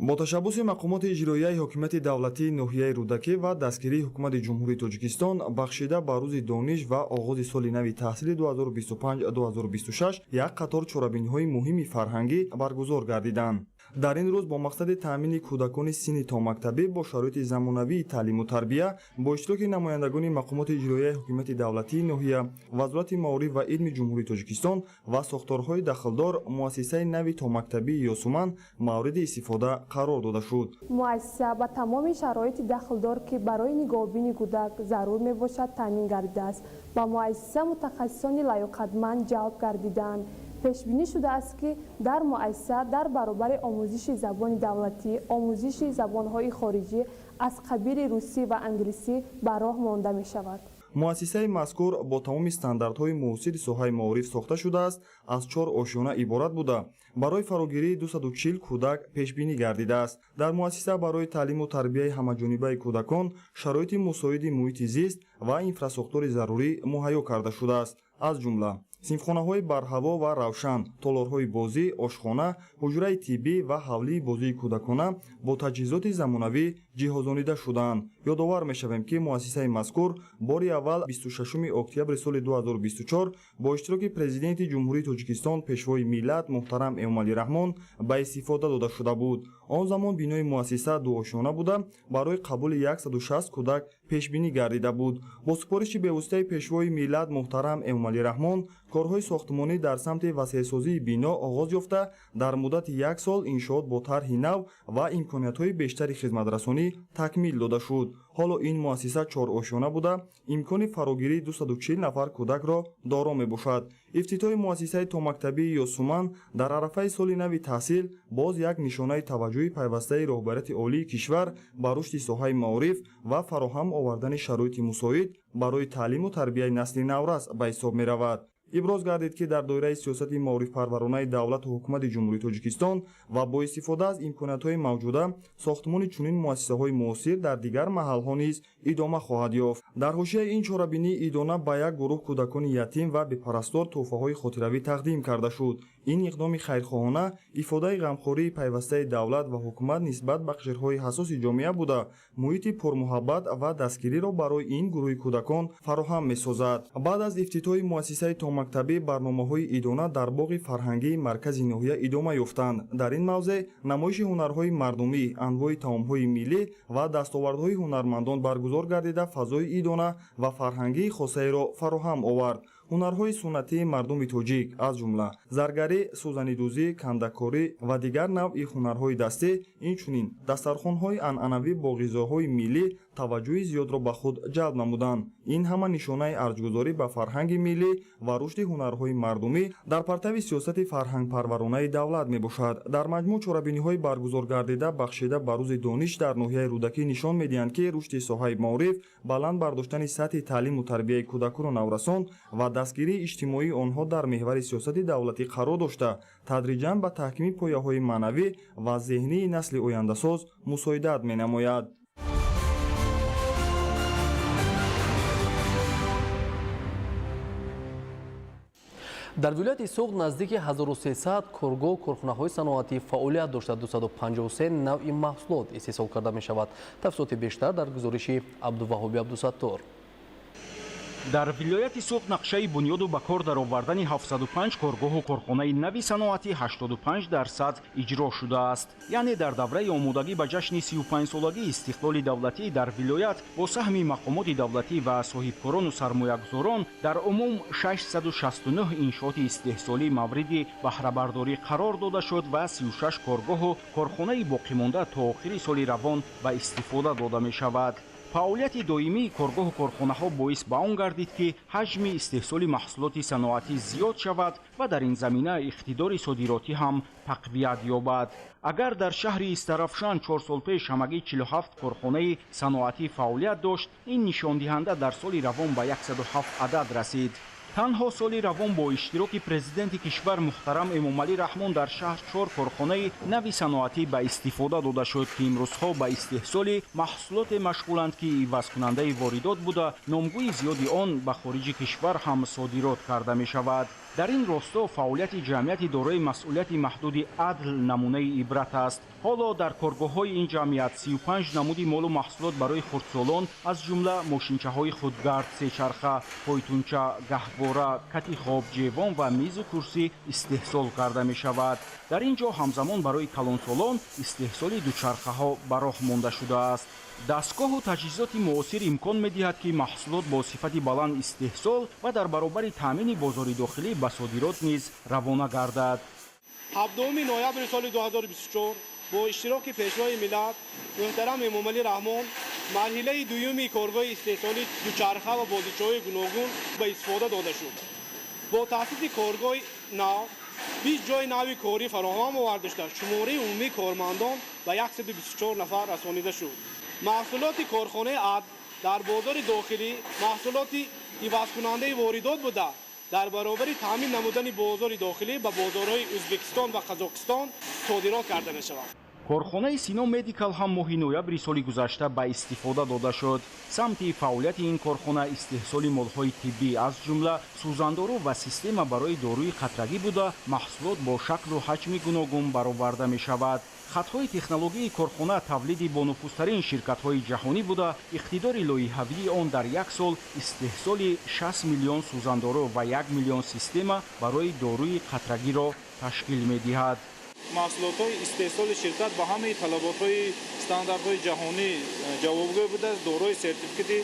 бо ташаббуси мақомоти иҷроияи ҳокимияти давлатии ноҳияи рӯдакӣ ва дастгирии ҳукумати ҷумҳурии Тоҷикистон бахшида ба рӯзи дониш ва оғози соли нави таҳсили 2025-2026 як қатор чорабиниҳои муҳими фарҳангӣ баргузор гардиданд. дар ин рӯз бо мақсади таъмини кӯдакони синни томактабӣ бо шароити замонавии таълиму тарбия бо иштироки намояндагони мақомоти иҷроияи ҳокимияти давлатии ноҳия, вазорати маориф ва илми ҷумҳурии Тоҷикистон ва сохторҳои дахлдор муассисаи нави томактабии ёсуман мавриди истифода қарор дода шуд. муассиса ба тамоми шароити дахлдор ки барои нигоҳубини кӯдак зарур мебошад таъмин гардидааст. ба муассиса мутахассисони лоиқатманд ҷалб гардиданд. пешбинӣ шудааст ки дар муассиса дар баробари омӯзиши забони давлатӣ, омӯзиши забонҳои хориҷӣ аз қабили русӣ ва англисӣ ба роҳ монда мешавад. муассисаи мазкур бо тамоми стандартҳои муосири соҳаи маориф сохта шудааст, аз 4 ошёна иборат буда барои фарогирии 240 кӯдак пешбинӣ гардидааст. дар муассиса барои таълиму тарбияи ҳамаҷонибаи кӯдакон шароити мусоиди муҳити зист ва инфраструктури зарурӣ муҳайё карда шудааст. аз ҷумла синфхонаҳои барҳаво ва равшан, толорҳои бозӣ, ошхона, ҳуҷраи тиббӣ ва ҳавлии бозии кӯдакона бо таҷҳизоти замонавӣ ҷиҳозонида шуданд. ёдовар мешавем ки муассисаи мазкур бори аввал 26 октябри соли 2024 бо иштироки президенти ҷумҳурии Тоҷикистон пешвои миллат муҳтарам Эмомалӣ Раҳмон ба истифода дода шуда буд. он замон бинои муассиса дуошона буда барои қабули 160 кӯдак пешбинӣ гардида буд. бо супориши бевоситаи пешвои миллат муҳтарам Эмомалӣ Раҳмон корҳои сохтмонӣ дар самти васеъсозии бино оғоз ёфта дар муддати 1 сол иншоот бо тарҳи нав ва имкониятҳои бештари хизматрасонӣ такмил дода шуд. ҳоло ин муассиса 4 ошона буда имкони фарогирии 240 нафар кӯдакро доро мебошад. ифтитоҳи муассисаи томактабии ёсуман дар арафаи соли нави таҳсил боз як нишонаи таваҷҷӯҳи пайвастаи роҳбарияти олии кишвар ба рушди соҳаи маориф ва фароҳам овардани шароити мусоид барои таълиму тарбияи насли наврас ба ҳисоб меравад. иброз гардид ки дар доираи сиёсати маорифпарваронаи давлату ҳукумати ҷумҳурии Тоҷикистон ва бо истифода аз имкониятҳои мавҷуда сохтмони чунин муассисаҳои муосир дар дигар маҳалҳо низ идома хоҳад ёфт. дар ҳошияи ин чорабинӣ идона ба як гурӯҳ кӯдакони ятим ва бепарастор тӯҳфаҳои хотиравӣ тақдим карда шуд. ин иқдоми хайрхоҳона ифодаи ғамхории пайвастаи давлат ва ҳукумат нисбат ба қишрҳои ҳасоси ҷомеа буда муҳити пурмуҳаббат ва дастгириро барои ин гурӯҳи кӯдакон фароҳам месозад. баъд аз ифтитоҳи муассисаи томактабӣ барномаҳои идона дар боғи фарҳангии маркази ноҳия идома ёфтанд. дар ин мавзеъ намоиши ҳунарҳои мардумӣ, анвои таомҳои миллӣ ва дастовардҳои ҳунармандон баргузор гардида фазои идона ва фарҳангии хосаеро фароҳам овард. ҳунарҳои суннатии мардуми тоҷик аз ҷумла заргарӣ, сӯзанидӯзӣ, кандакорӣ ва дигар навъи ҳунарҳои дастӣ, инчунин дастархонҳои анъанавӣ бо ғизоҳои миллӣ таваҷҷӯҳи зиёдро ба худ ҷалб намуданд. ин ҳама нишонаи арҷгузорӣ ба фарҳанги миллӣ ва рушди ҳунарҳои мардумӣ дар партави сиёсати фарҳангпарваронаи давлат мебошад. дар маҷмӯъ чорабиниҳои баргузор гардида бахшида ба рӯзи дониш дар ноҳияи рӯдакӣ нишон медиҳанд ки рушди соҳаи маориф, баланд бардоштани сатҳи таълиму тарбияи кӯдакону наврасон ва дастгирии иҷтимоии онҳо дар меҳвари сиёсати давлатӣ қарор дошта, тадриҷан ба таҳкими пояҳои маънавӣ ва зеҳнии насли ояндасоз мусоидат менамояд. дар вилояти Суғд наздики 1300 коргоҳ корхонаҳои саноатӣ фаъолият дошта 253 навъи маҳсулот истеҳсол карда мешавад. тафсилоти бештар дар гузориши Абдуваҳоби Абдусаттор. дар вилояти суғд нақшаи бунёду ба кор даровардани 705 коргоҳу корхонаи нави саноатӣ 85% иҷро шудааст. яъне дар давраи омодагӣ ба ҷашни 35-солагии истиқлоли давлатӣ дар вилоят бо саҳми мақомоти давлатӣ ва соҳибкорону сармоягузорон дар умум 669 иншооти истеҳсолӣ мавриди баҳрабардорӣ қарор дода шуд ва 36 коргоҳу корхонаи боқимонда то охири соли равон ба истифода дода мешавад. фаъолияти доимии коргоҳу корхонаҳо боис ба он гардид ки ҳаҷми истеҳсоли маҳсулоти саноатӣ зиёд шавад ва дар ин замина иқтидори содиротӣ ҳам тақвият ёбад. агар дар шаҳри истарафшан 4 сол пеш ҳамагӣ 47 корхонаи саноатӣ фаъолият дошт, ин нишондиҳанда дар соли равон ба 107 адад расид. танҳо соли равон бо иштироки президенти кишвар муҳтарам эмомалӣ раҳмон дар шаҳр 4 корхонаи нави саноатӣ ба истифода дода шуд ки имрӯзҳо ба истеҳсоли маҳсулоте машғуланд ки ивазкунандаи воридот буда номгӯи зиёди он ба хориҷи кишвар ҳам содирот карда мешавад. дар ин росто фаъолияти ҷамъияти дорои масъулияти маҳдуди адл намунаи ибрат аст. ҳоло дар коргоҳҳои ин ҷамъият 35 намуди молу маҳсулот барои хурдсолон аз ҷумла мошинчаҳои худгард, сечарха, пойтунча, гаҳвора, кати хоб, ҷевон ва мизу курсӣ истеҳсол карда мешавад. дар ин ҷо ҳамзамон барои калонсолон истеҳсоли дучархаҳо ба роҳ монда шудааст. дастгоҳу таҷҳизоти муосир имкон медиҳад ки маҳсулот бо сифати баланд истеҳсол ва дар баробари таъмини бозори дохилӣ ба содирот низ равона гардад. 7 ноябри соли 2024 бо иштироки пешвои миллат муҳтарам эмомалӣ раҳмон марҳилаи дуюми коргоҳи истеҳсоли дучарха ва бозичаҳои гуногун ба истифода дода шуд. бо таъсиси коргоҳи нав 20 ҷои нави корӣ фароҳам оварда шуда шумораи умумии кормандон ба 124 нафар расонида шуд. маҳсулоти корхонаи ад дар бозори дохилӣ маҳсулоти ивазкунандаи воридот буда дар баробари таъмин намудани бозори дохилӣ ба бозорҳои ӯзбекистон ва қазоқистон содирот карда мешавад. корхонаи сино медикал ҳам моҳи ноябри соли гузашта ба истифода дода шуд. самти фаъолияти ин корхона истеҳсоли молҳои тиббӣ аз ҷумла сӯзандору ва система барои доруи қатрагӣ буда маҳсулот бо шаклу ҳаҷми гуногун бароварда мешавад. хатҳои технологии корхона тавлиди бо нуфузтарин ширкатҳои ҷаҳонӣ буда иқтидори лоиҳавии он дар як сол истеҳсоли 60 миллион сӯзандору ва 1 миллион система барои доруи қатрагиро ташкил медиҳад. маҳсулотҳои истеҳсоли ширкат ба ҳамаи талаботҳои стандартҳои ҷаҳонӣ ҷавобгӯ буда дорои сертификати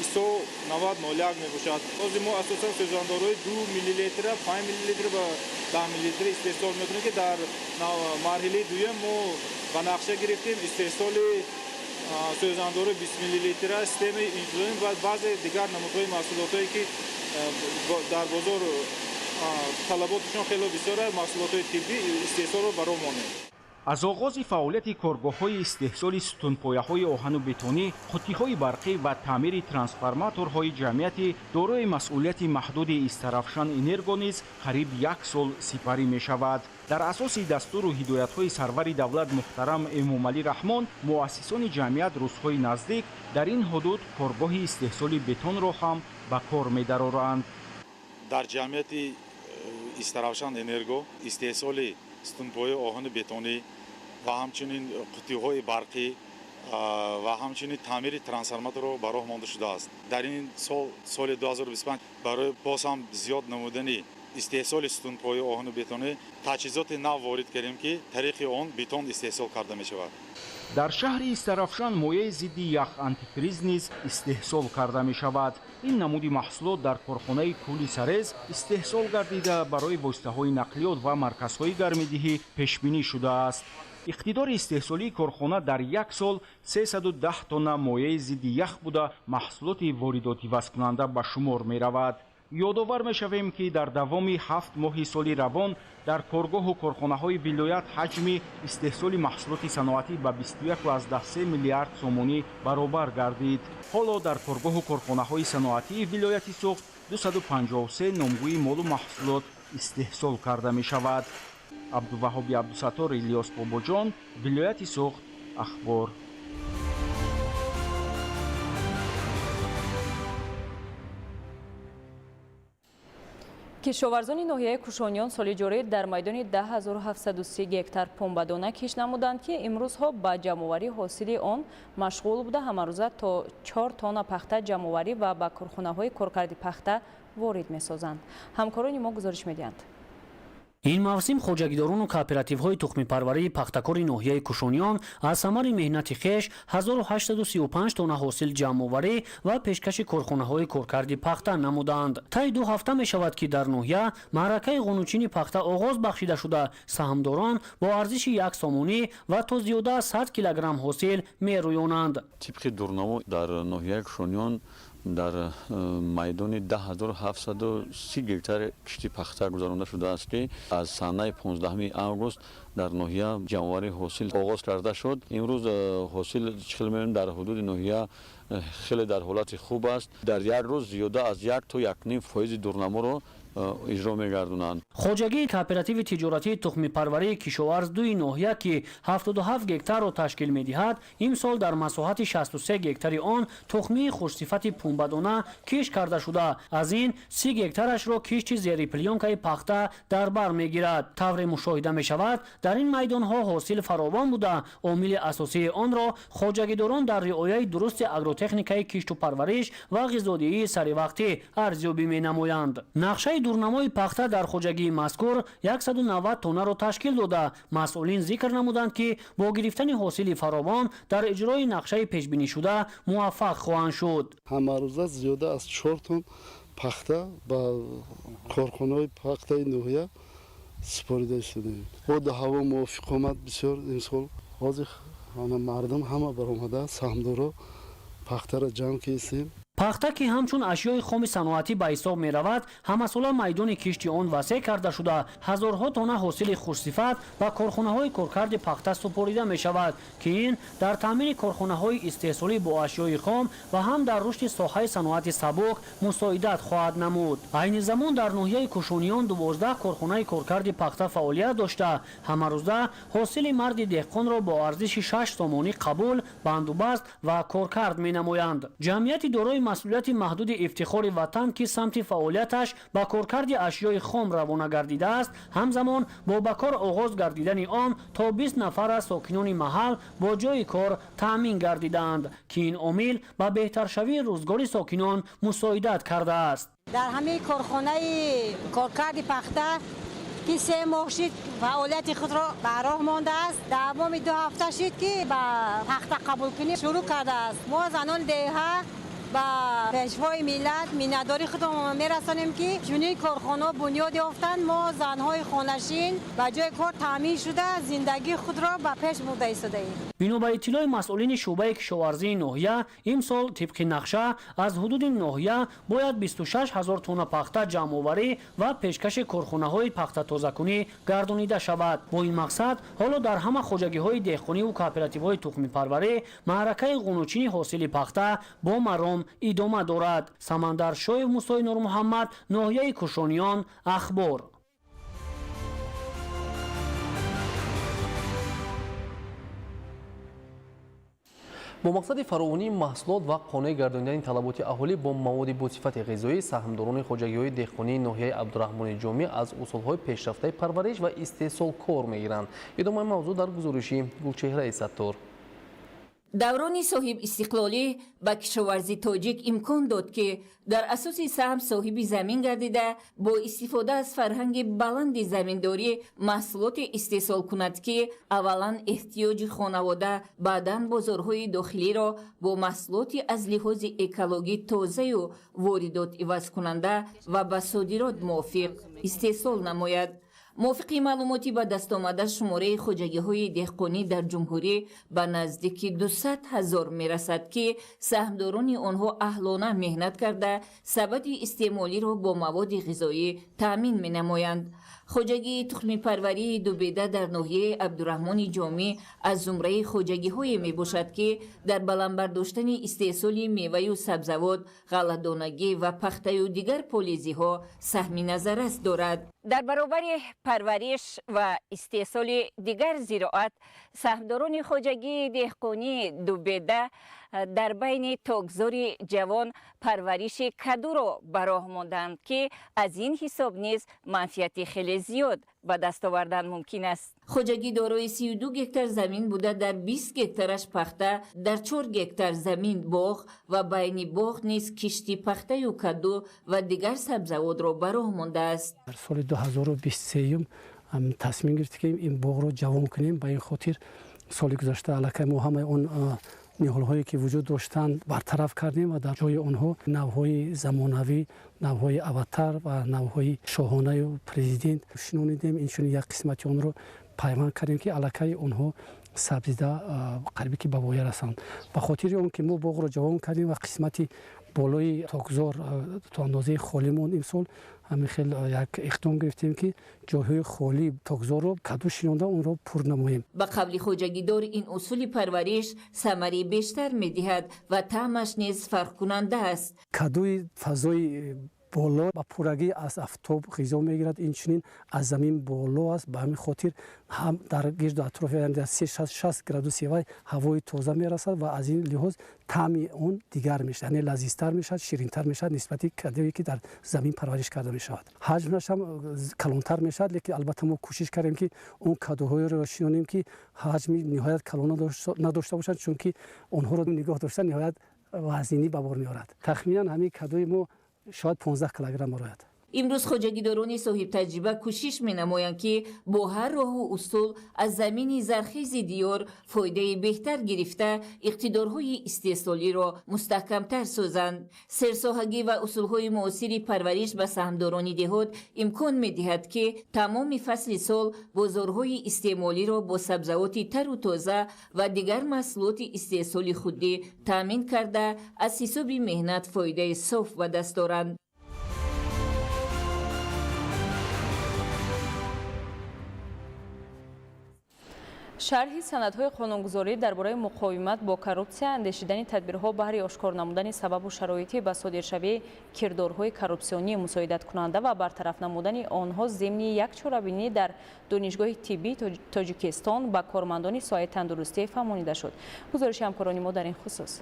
ISO 9001 мебошад. ҳозир мо асосан сӯзандорҳои 2 миллилитр, 5 миллилитр ва 10 миллилитр истеҳсол мекунем ки дар марҳилаи дуюм мо ба нақша гирифтем истеҳсоли сӯзандорҳои 20 миллилитр системаи инҷоим ва баъзе дигар намудҳои маҳсулотое ки дар бозор талаботашон хеле бисёр аст, маҳсулотҳои тиббӣ истеҳсолро ба роҳ монем. аз оғози фаъолияти коргоҳҳои истеҳсоли сутунпояҳои оҳану бетонӣ, қуттиҳои барқӣ ва таъмири трансформаторҳои ҷамъияти дорои масъулияти маҳдуди истарафшан энерго низ қариб 1 сол сипарӣ мешавад. дар асоси дастуру ҳидоятҳои сарвари давлат муҳтарам эмомалӣ раҳмон муассисони ҷамъият рӯзҳои наздик дар ин ҳудуд коргоҳи истеҳсоли бетонро ҳам ба кор медароранд. дар ҷамъияти истарафшан энерго истеҳсоли сутунпояи оҳани бетонӣ ва ҳамчунин қуттиҳои барқӣ ва ҳамчунин таъмири трансформаторро ба роҳ монда шудааст. дар ин соли 2025 барои боз ҳам зиёд намудани истеҳсоли сутунпояи оҳану бетонӣ таҷҳизоти нав ворид кардем ки тариқи он бетон истеҳсол карда мешавад. дар шаҳри истарафшан моеъи зидди ях антикриз низ истеҳсол карда мешавад. ин намуди маҳсулот дар корхонаи кӯли сарез истеҳсол гардида барои воситаҳои нақлиёт ва марказҳои гармидиҳӣ пешбинӣ шудааст. иқтидори истеҳсолии корхона дар як сол 310 тонна моеъи зидди ях буда маҳсулоти воридотивазкунанда ба шумор меравад. ёдовар мешавем ки дар давоми 7 моҳи соли равон дар коргоҳу корхонаҳои вилоят ҳаҷми истеҳсоли маҳсулоти саноатӣ ба 21,3 миллиард сомонӣ баробар гардид. ҳоло дар коргоҳу корхонаҳои саноатии вилояти суғд 253 номгӯи молу маҳсулот истеҳсол карда мешавад. абдуваҳоби абдусаттор, Илёс Бобоҷон, вилояти суғд, ахбор. кишоварзони ноҳияи кушониён соли ҷорӣ дар майдони 10730 гектар пунбадона киш намуданд ки имрӯзҳо ба ҷамъоварии ҳосили он машғул буда ҳамарӯза то 4 тонна пахта ҷамъоварӣ ва ба корхонаҳои коркарди пахта ворид месозанд. ҳамкорони мо гузориш медиҳанд. ин мавсим хоҷагидорону кооперативҳои тухмипарварии пахтакори ноҳияи кушониён аз самари меҳнати хеш 1835 тонна ҳосил ҷамъоварӣ ва пешкаши корхонаҳои коркарди пахта намуданд. таи 2 ҳафта мешавад ки дар ноҳия маъракаи ғунучини пахта оғоз бахшида шуда саҳмдорон бо арзиши 1 сомонӣ ва то зиёда аз 100 килограмм ҳосил мерӯёнанд. тибқи дурномо дар ноҳияи кушониён дар майдони 10730 гектар кишти пахта гузаронда шудааст ки аз санаи 15 август дар ноҳия ҷамъоварии ҳосил оғоз карда шуд. имрӯз ҳосил чихел меёнем дар ҳудуди ноҳия хеле дар ҳолати хуб аст. дар як рӯз зиёда аз 1 то 1.5% дурнаморо اجرا می‌گردونند. خوجگی کооперативи تجارتی تخم‌پروری کشاورز دوی ناحیه که 77 گکتار را تشکیل می‌دهد امسال در مساحت 63 گکتاری آن تخمی خوشصفت پنبه‌دانه کش کرده شده. از این 30 گکتارش را کشت زیر پلیونکای پخته در بر می‌گیرد. طور مشاهده می‌شود در این میدان‌ها حاصل فراوان بوده. عامل اساسی آن را خوجگیداران در رعایت درست اگروتکنیکای کشت و پرورش و غذاداری سری‌وقتی ارزیابی می‌نمایند. نقشه دورنمای پخته در خوجگی مذکور 190 تنه را تشکیل داده. مسئولین ذکر نمودند که با گرفتن حاصل فراوان در اجرای نقشه پیش بینی شده موفق خواهند شد. همروزه زیاده از 4 تن پخته با کارخانه‌های پخته نوحیه سپرده شده. با هوا موافق آمد بسیار امسال حاضر مردم همه برآمده سهمدارا پخته را جمع کردیم. پخته که همچون اشیای خام صنعتی به حساب می رود همساله میدان کشتی آن وسیع کرده شده. هزارها تنه حاصل خوشصفت و کارخانه های کارکرد پخته سپریده می شود که این در تامین کارخانه های استحصالی با اشیای خام و هم در رشد ساحه صنعت سبک مساعدت خواهد نمود. عین زمان در ناحیه کشونیان 12 کارخانه کارکرد پخته فعالیت داشته. همروزه حاصل مرد دهقان را با ارزش 6 تومانی قبول، بندوبست و کارکرد می نمایند. جمعیت دارای مسئولیت محدود افتخار وطن که سمت فعالیتش با کارکرد اشیای خام روانه گردیده است، همزمان با بکار آغاز گردیدن آن تا 20 نفر از ساکنان محل با جای کار تامین گردیدند که این عامل به بهتر شوی روزگار ساکنان مساعدت کرده است. در همه کارخانه کارکرد پخته که 3 ماه شد فعالیت خود را به راه مانده است. دوام 2 هفته شد که به پخته قبول کنی شروع کرده است. ما زنان دهه با پیشوای ملت مینداری خودمون میرسانیم که چنین کارخانه بنیاد یافتند. ما زنهای خانشین به جای کار تامین شده زندگی خود را به پیش برده ایستاده‌ایم. بنابر اطلاع مسئولین شعبه کشاورزی ناحیه امسال طبق نقشه از حدود ناحیه باید 26000 تن پخته جمع‌آوری و پیشکش کارخانه‌های پخته تازه‌کنی گردانیده شود. با این مقصد حالا در همه خوجگی‌های دهقانی و کооператив‌های تخمی پروری معرکه قونوچینی حاصل پخته با مرام ادامه دارد. سمندر شایب موسی نور محمد، ناحیه کشانیان، اخبار. با مقصد فراوانی محصولات و قانع گرداندن طلبات اهالی با مواد با صفت غذایی، سهامداران خوجگی‌های دهقانی ناحیه عبدالرحمن جامی از اصول‌های پیشرفته پرورش و استحصال کار می‌گیرند. ادامه موضوع در گزارشی گلچهره ستار. даврони соҳибистиқлолӣ ба кишоварзи тоҷик имкон дод ки дар асоси саҳм соҳиби замин гардида бо истифода аз фарҳанги баланди заминдорӣ маҳсулоте истеҳсол кунад ки аввалан эҳтиёҷи хонавода баъдан бозорҳои дохилиро бо маҳсулоти аз лиҳози экологӣ тозаю воридот ивазкунанда ва ба содирот мувофиқ истеҳсол намояд. موافقی معلوماتی به دست آمده شماره خوجگی‌های دهقانی در جمهوری به نزدیک 200,000 میرسد که سهمداران آنها اهلانه مهنت کرده سبد استعمالی را با مواد غذایی تأمین می‌نمایند. خوجگی تخمی پروری دوبیده در ناحیه عبدالرحمن جامی از زمره خوجگی‌های میباشد که در بلند برداشتن استحصال میوه و سبزوات، غله‌دانگی و پخته و دیگر پالیزی‌ها سهمی نظر است دارد. در برابر پرورش و استحصال دیگر زراعت، سهمداران خوجگی دهقانی دوبیده در بین تاگزار جوان پرورش کدوро ба роҳ монданд ки аз ин ҳисоб низ манфиати хеле зиёд ба даст овардан мумкин аст. хоҷагӣ дорои 32 гектар замин буда дар 20 гектараш пахта, дар 4 гектар замин боғ ва байни боғ низ кишти пахтаю каду ва дигар сабзавотро ба роҳ мондааст. дар соли 2023 тасмим гирифтем ин боғро ҷавон кунем. ба ин хотир соли гузашта аллакай мо ҳамаи он ниҳолҳое ки вуҷуд доштанд бартараф кардем ва дар ҷои онҳо навҳои замонавӣ, навҳои аватар ва навҳои шоҳонаю президент шинонидем. инчунин як қисмати онро пайванд кардем ки аллакай онҳо сабзида қариби ки ба воя расанд. ба хотири он ки мо боғро ҷавон кардем ва қисмати болои тогзор то андозаи холӣ монд имсол ҳамин хел як иқдом гирифтем ки ҷойҳои холӣ тогзорро каду шинонда онро пур намоем. ба қавли хоҷагидор ин усули парвариш самари бештар медиҳад ва таъмаш низ фарқкунанда аст. кадуи фазои боло ба пуррагӣ аз афтоб ғизо мегирад, инчунин аз замин боло аст. ба ҳамин хотир ҳам дар гирду атрофи 360 градуси вай ҳавои тоза мерасад ва аз ин лиҳоз таъми он дигар мешавад, яъне лазизтар мешавад, ширинтар мешавад нисбати кадуе ки дар замин парвариш карда мешавад. ҳаҷмаш ҳам калонтар мешавад, лекин албатта мо кӯшиш кардем ки он кадуҳоеро шинонем ки ҳаҷми ниҳоят калон надошта бошанд, чунки онҳоро нигоҳ доштан ниҳоят вазнинӣ ба бор меорад. тахминан ҳамин кадуи мо шояд 15 килограмм барояд. имрӯз хоҷагидорони соҳибтаҷриба кӯшиш менамоянд ки бо ҳар роҳу усул аз замини зархези диёр фоидаи беҳтар гирифта иқтидорҳои истеҳсолиро мустаҳкамтар созанд. серсоҳагӣ ва усулҳои муосири парвариш ба саҳмдорони деҳот имкон медиҳад ки тамоми фасли сол бозорҳои истеъмолиро бо сабзавоти тару тоза ва дигар маҳсулоти истеҳсоли худдӣ таъмин карда аз ҳисоби меҳнат фоидаи соф ба даст оранд. шарҳи санадҳои қонунгузорӣ дар бораи муқовимат бо коррупсия, андешидани тадбирҳо баҳри ошкор намудани сабабу шароити ба содиршавии кирдорҳои коррупсионӣ мусоидаткунанда ва бартараф намудани онҳо зимни як чорабинӣ дар донишгоҳи тиббии Тоҷикистон ба кормандони соҳаи тандурустӣ фаҳмонида шуд. гузориши ҳамкорони мо дар ин хусус.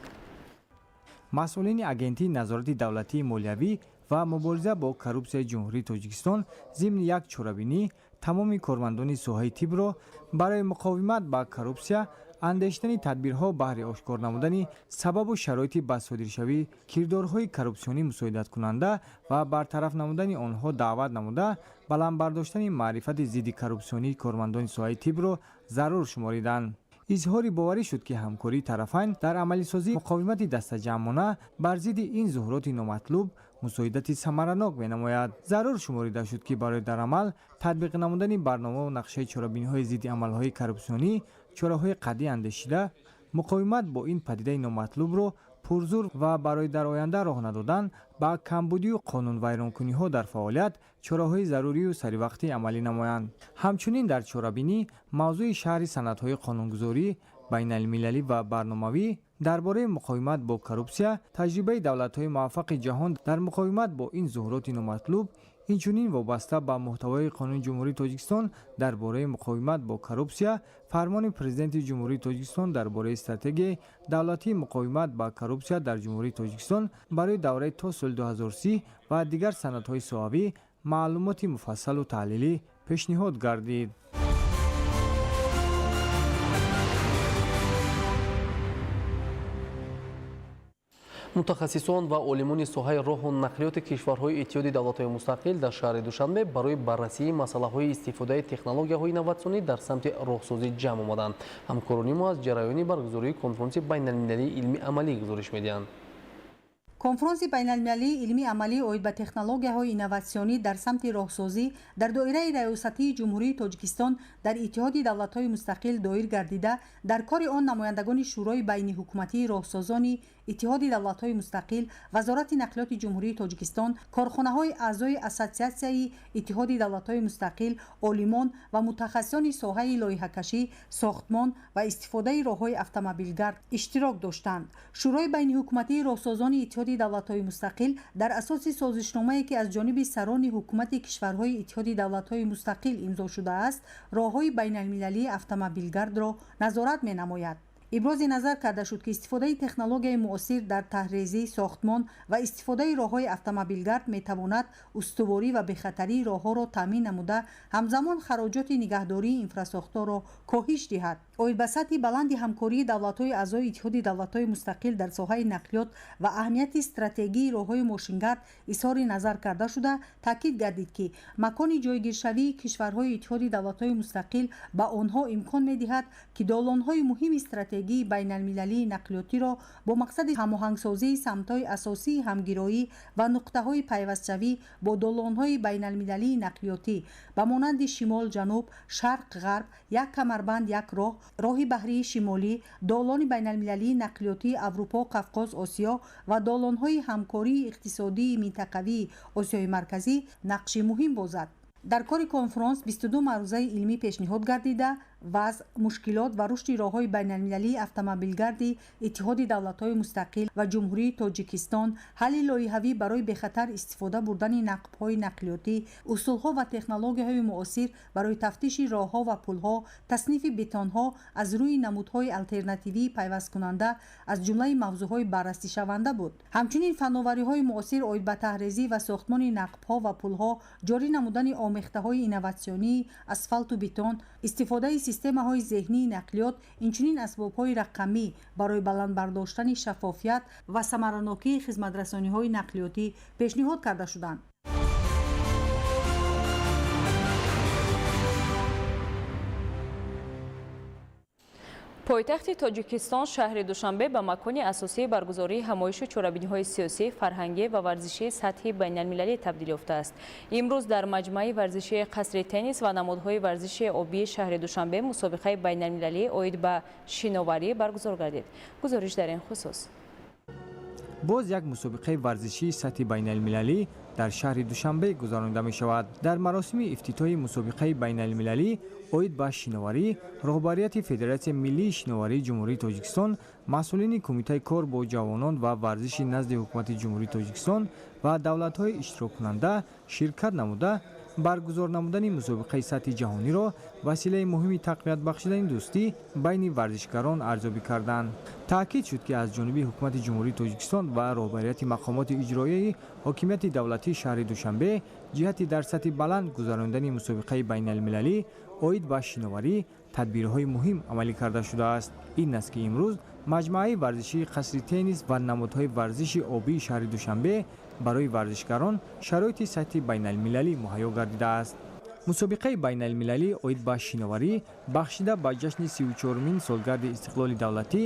масъулини агентии назорати давлатии молиявӣ ва мубориза бо коррупсияи ҷумҳурии Тоҷикистон зимни як чорабинӣ тамоми кормандони соҳаи тибро барои муқовимат ба коррупсия, андешидани тадбирҳо баҳри ошкор намудани сабабу шароити ба содиршавии кирдорҳои коррупсионӣ мусоидаткунанда ва бартараф намудани онҳо даъват намуда баландбардоштани маърифати зидди коррупсионии кормандони соҳаи тибро зарур шумориданд. изҳори боварӣ шуд ки ҳамкории тарафайн дар амалисозии муқовимати дастаҷамъона бар зидди ин зуҳуроти номатлуб мусоидати самаранок менамояд. зарур шуморида шуд ки барои дар амал татбиқ намудани барномаву нақшаи чорабиниҳои зидди амалҳои коррупсионӣ чораҳои қаъдӣ андешида муқовимат бо ин падидаи номатлубро пурзур ва барои дар оянда роҳ надодан ба камбудию қонунвайронкуниҳо дар фаъолият чораҳои зарурию саривақтӣ амалӣ намоянд. ҳамчунин дар чорабинӣ мавзӯи шаҳри санадҳои қонунгузорӣ байналмилалӣ ва барномавӣ дар бораи муқовимат бо коррупсия, таҷрибаи давлатҳои муваффақи ҷаҳон дар муқовимат бо ин зуҳуроти номатлуб, инчунин вобаста ба муҳтавои Қонуни Ҷумҳурии Тоҷикистон дар бораи муқовимат бо коррупсия, фармони Президенти Ҷумҳурии Тоҷикистон дар бораи стратегияи давлатии муқовимат ба коррупсия дар Ҷумҳурии Тоҷикистон барои давраи то соли 2030 ва дигар санадҳои соҳавӣ маълумоти муфассалу таҳлилӣ пешниҳод гардид. мутахассисон ва олимони соҳаи роҳу нақлиёти кишварҳои иттиҳоди давлатҳои мустақил дар шаҳри Душанбе барои баррасии масъалаҳои истифодаи технологияҳои инноватсионӣ дар самти роҳсозӣ ҷамъ омаданд. ҳамкорони мо аз ҷараёни баргузории конференсияи байналмилалии илми амалӣ гузориш медиҳанд. конференсияи байналмилалии илми амалӣ оид ба технологияҳои инноватсионӣ дар самти роҳсозӣ дар доираи раёсатии ҷумҳурии Тоҷикистон дар иттиҳоди давлатҳои мустақил доир гардида дар кори он намояндагони шӯрои байниҳукуматии роҳсозони иттиҳоди давлатҳои мустақил, вазорати нақлиёти ҷумҳурии Тоҷикистон, корхонаҳои аъзои ассотсиатсияи иттиҳоди давлатҳои мустақил, олимон ва мутахассисони соҳаи лоиҳакашӣ, сохтмон ва истифодаи роҳҳои автомобилгард иштирок доштанд. шӯрои байниҳукуматии роҳсозони иттиҳоди давлатҳои мустақил дар асоси созишномае ки аз ҷониби сарони ҳукумати кишварҳои иттиҳоди давлатҳои мустақил имзо шудааст, роҳҳои байналмилалии автомобилгардро назорат менамояд. ибрози назар карда шуд ки истифодаи технологияи муосир дар таҳрезӣ сохтмон ва истифодаи роҳҳои автомобилгард метавонад устуворӣ ва бехатарии роҳҳоро таъмин намуда ҳамзамон хароҷоти нигаҳдории инфрасохторро коҳиш диҳад. оид ба сатҳи баланди ҳамкории давлатҳои аъзои иттиҳоди давлатҳои мустақил дар соҳаи нақлиёт ва аҳамияти стратегии роҳҳои мошингард изҳори назар карда шуда таъкид гардид ки макони ҷойгиршавии кишварҳои иттиҳоди давлатҳои мустақил ба онҳо имкон медиҳад ки долонҳои муҳими стратегии байналмилалии нақлиётиро бо мақсади ҳамоҳангсозии самтҳои асосии ҳамгироӣ ва нуқтаҳои пайвастшавӣ бо долонҳои байналмилалии нақлиётӣ ба монанди шимол ҷануб, шарқ ғарб, як камарбанд як роҳ, роҳи баҳрии шимолӣ, долони байналмилалии нақлиётии аврупо, қавқоз, осиё ва долонҳои ҳамкории иқтисодии минтақавии осиёи марказӣ нақши муҳим бозад. дар кори конфронс 22 маърузаи илмӣ пешниҳод гардида вазъ, мушкилот ва рушди роҳҳои байналмилалии автомобилгарди иттиҳоди давлатҳои мустақил ва ҷумҳурии Тоҷикистон, ҳалли лоиҳавӣ барои бехатар истифода бурдани нақбҳои нақлиётӣ, усулҳо ва технологияҳои муосир барои тафтиши роҳҳо ва пулҳо, таснифи бетонҳо аз рӯи намудҳои алтернативии пайвасткунанда аз ҷумлаи мавзӯъҳои баррасишаванда буд. ҳамчунин фанновариҳои муосир оид ба таҳрезӣ ва сохтмони нақбҳо ва пулҳо, ҷорӣ намудани омехтаҳои инноватсионии асфалту бетон, истифодаи системаҳои зеҳнии нақлиёт, инчунин асбобҳои рақамӣ барои баландбардоштани шаффофият ва самаранокии хизматрасониҳои нақлиётӣ пешниҳод карда шуданд. пойтахти Тоҷикистон шаҳри Душанбе ба макони асосии баргузории ҳамоишу чорабиниҳои сиёсӣ, фарҳангӣ ва варзишии сатҳи байналмилалӣ табдил ёфтааст. имрӯз дар маҷмаи варзишии қасри теннис ва намудҳои варзишии обии шаҳри Душанбе мусобиқаи байналмилалӣ оид ба шиноварӣ баргузор гардид. гузориш дар ин хусус. боз як мусобиқаи варзишии сатҳи байналмилалӣ дар шаҳри Душанбе гузаронида мешавад. дар маросими ифтитоҳи мусобиқаи байналмилалӣ оид ба шиноварӣ, роҳбарияти Федератсияи Миллии шиноварии Ҷумҳурии Тоҷикистон, масъулини Кумитаи кор бо ҷавонон ва варзиши назди ҳукумати Ҷумҳурии Тоҷикистон ва давлатҳои иштироккунанда ширкат намуда баргузор намудани мусобиқаи сатҳи ҷаҳониро василаи муҳими тақвият бахшидани дӯстӣ байни варзишгарон арзёбӣ карданд. таъкид шуд ки аз ҷониби ҳукумати Ҷумҳурии Тоҷикистон ва роҳбарияти мақомоти иҷроияи ҳокимияти давлатии шаҳри Душанбе ҷиҳати дар сатҳи баланд гузарондани мусобиқаи байналмилалӣ оид ба шиноварӣ тадбирҳои муҳим амалӣ карда шудааст. ин аст ки имрӯз маҷмуаи варзишии қасри теннис ва намудҳои варзиши обии шаҳри Душанбе барои варзишгарон шароити сатҳи байналмилалӣ муҳайё гардидааст. мусобиқаи байналмилалӣ оид ба шиноварӣ бахшида ба ҷашни 34-мин солгарди истиқлоли давлатӣ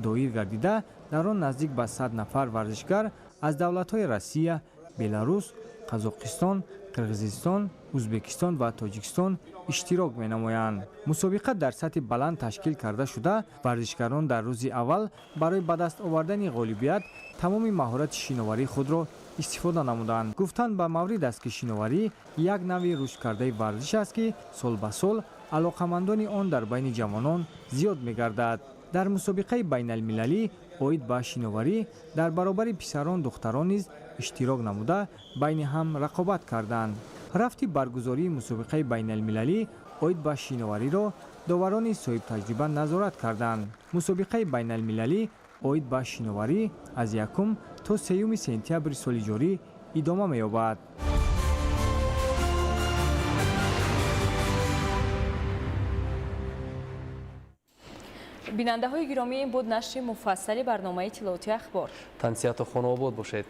доир гардида, дар он наздик ба 100 нафар варзишгар аз давлатҳои Россия, Беларус, Қазоқистон, Қирғизистон, Ӯзбекистон ва Тоҷикистон иштирок менамоянд. мусобиқа дар сатҳи баланд ташкил карда шуда, варзишгарон дар рӯзи аввал барои ба даст овардани ғолибият тамоми маҳорати шиноварии худро истифода намуданд. гуфтанд ба маврид аст ки шиноварӣ як нави рушдкардаи варзиш аст ки сол ба сол алоқамандони он дар байни ҷавонон зиёд мегардад. дар мусобиқаи байналмилалӣ оид ба шиноварӣ дар баробари писарон духтарон низ иштирок намуда байни ҳам рақобат карданд. рафти баргузории мусобиқаи байналмилалӣ оид ба шиновариро доварони соҳибтаҷриба назорат карданд. мусобиқаи байналмилалӣ оид ба шиноварӣ аз 1 то 3 сентябри соли ҷорӣ идома меёбад. бинандаҳои гиромӣ, ин буд нашри муфассали барномаи тиловати ахбор. тансияту хонобод бошед.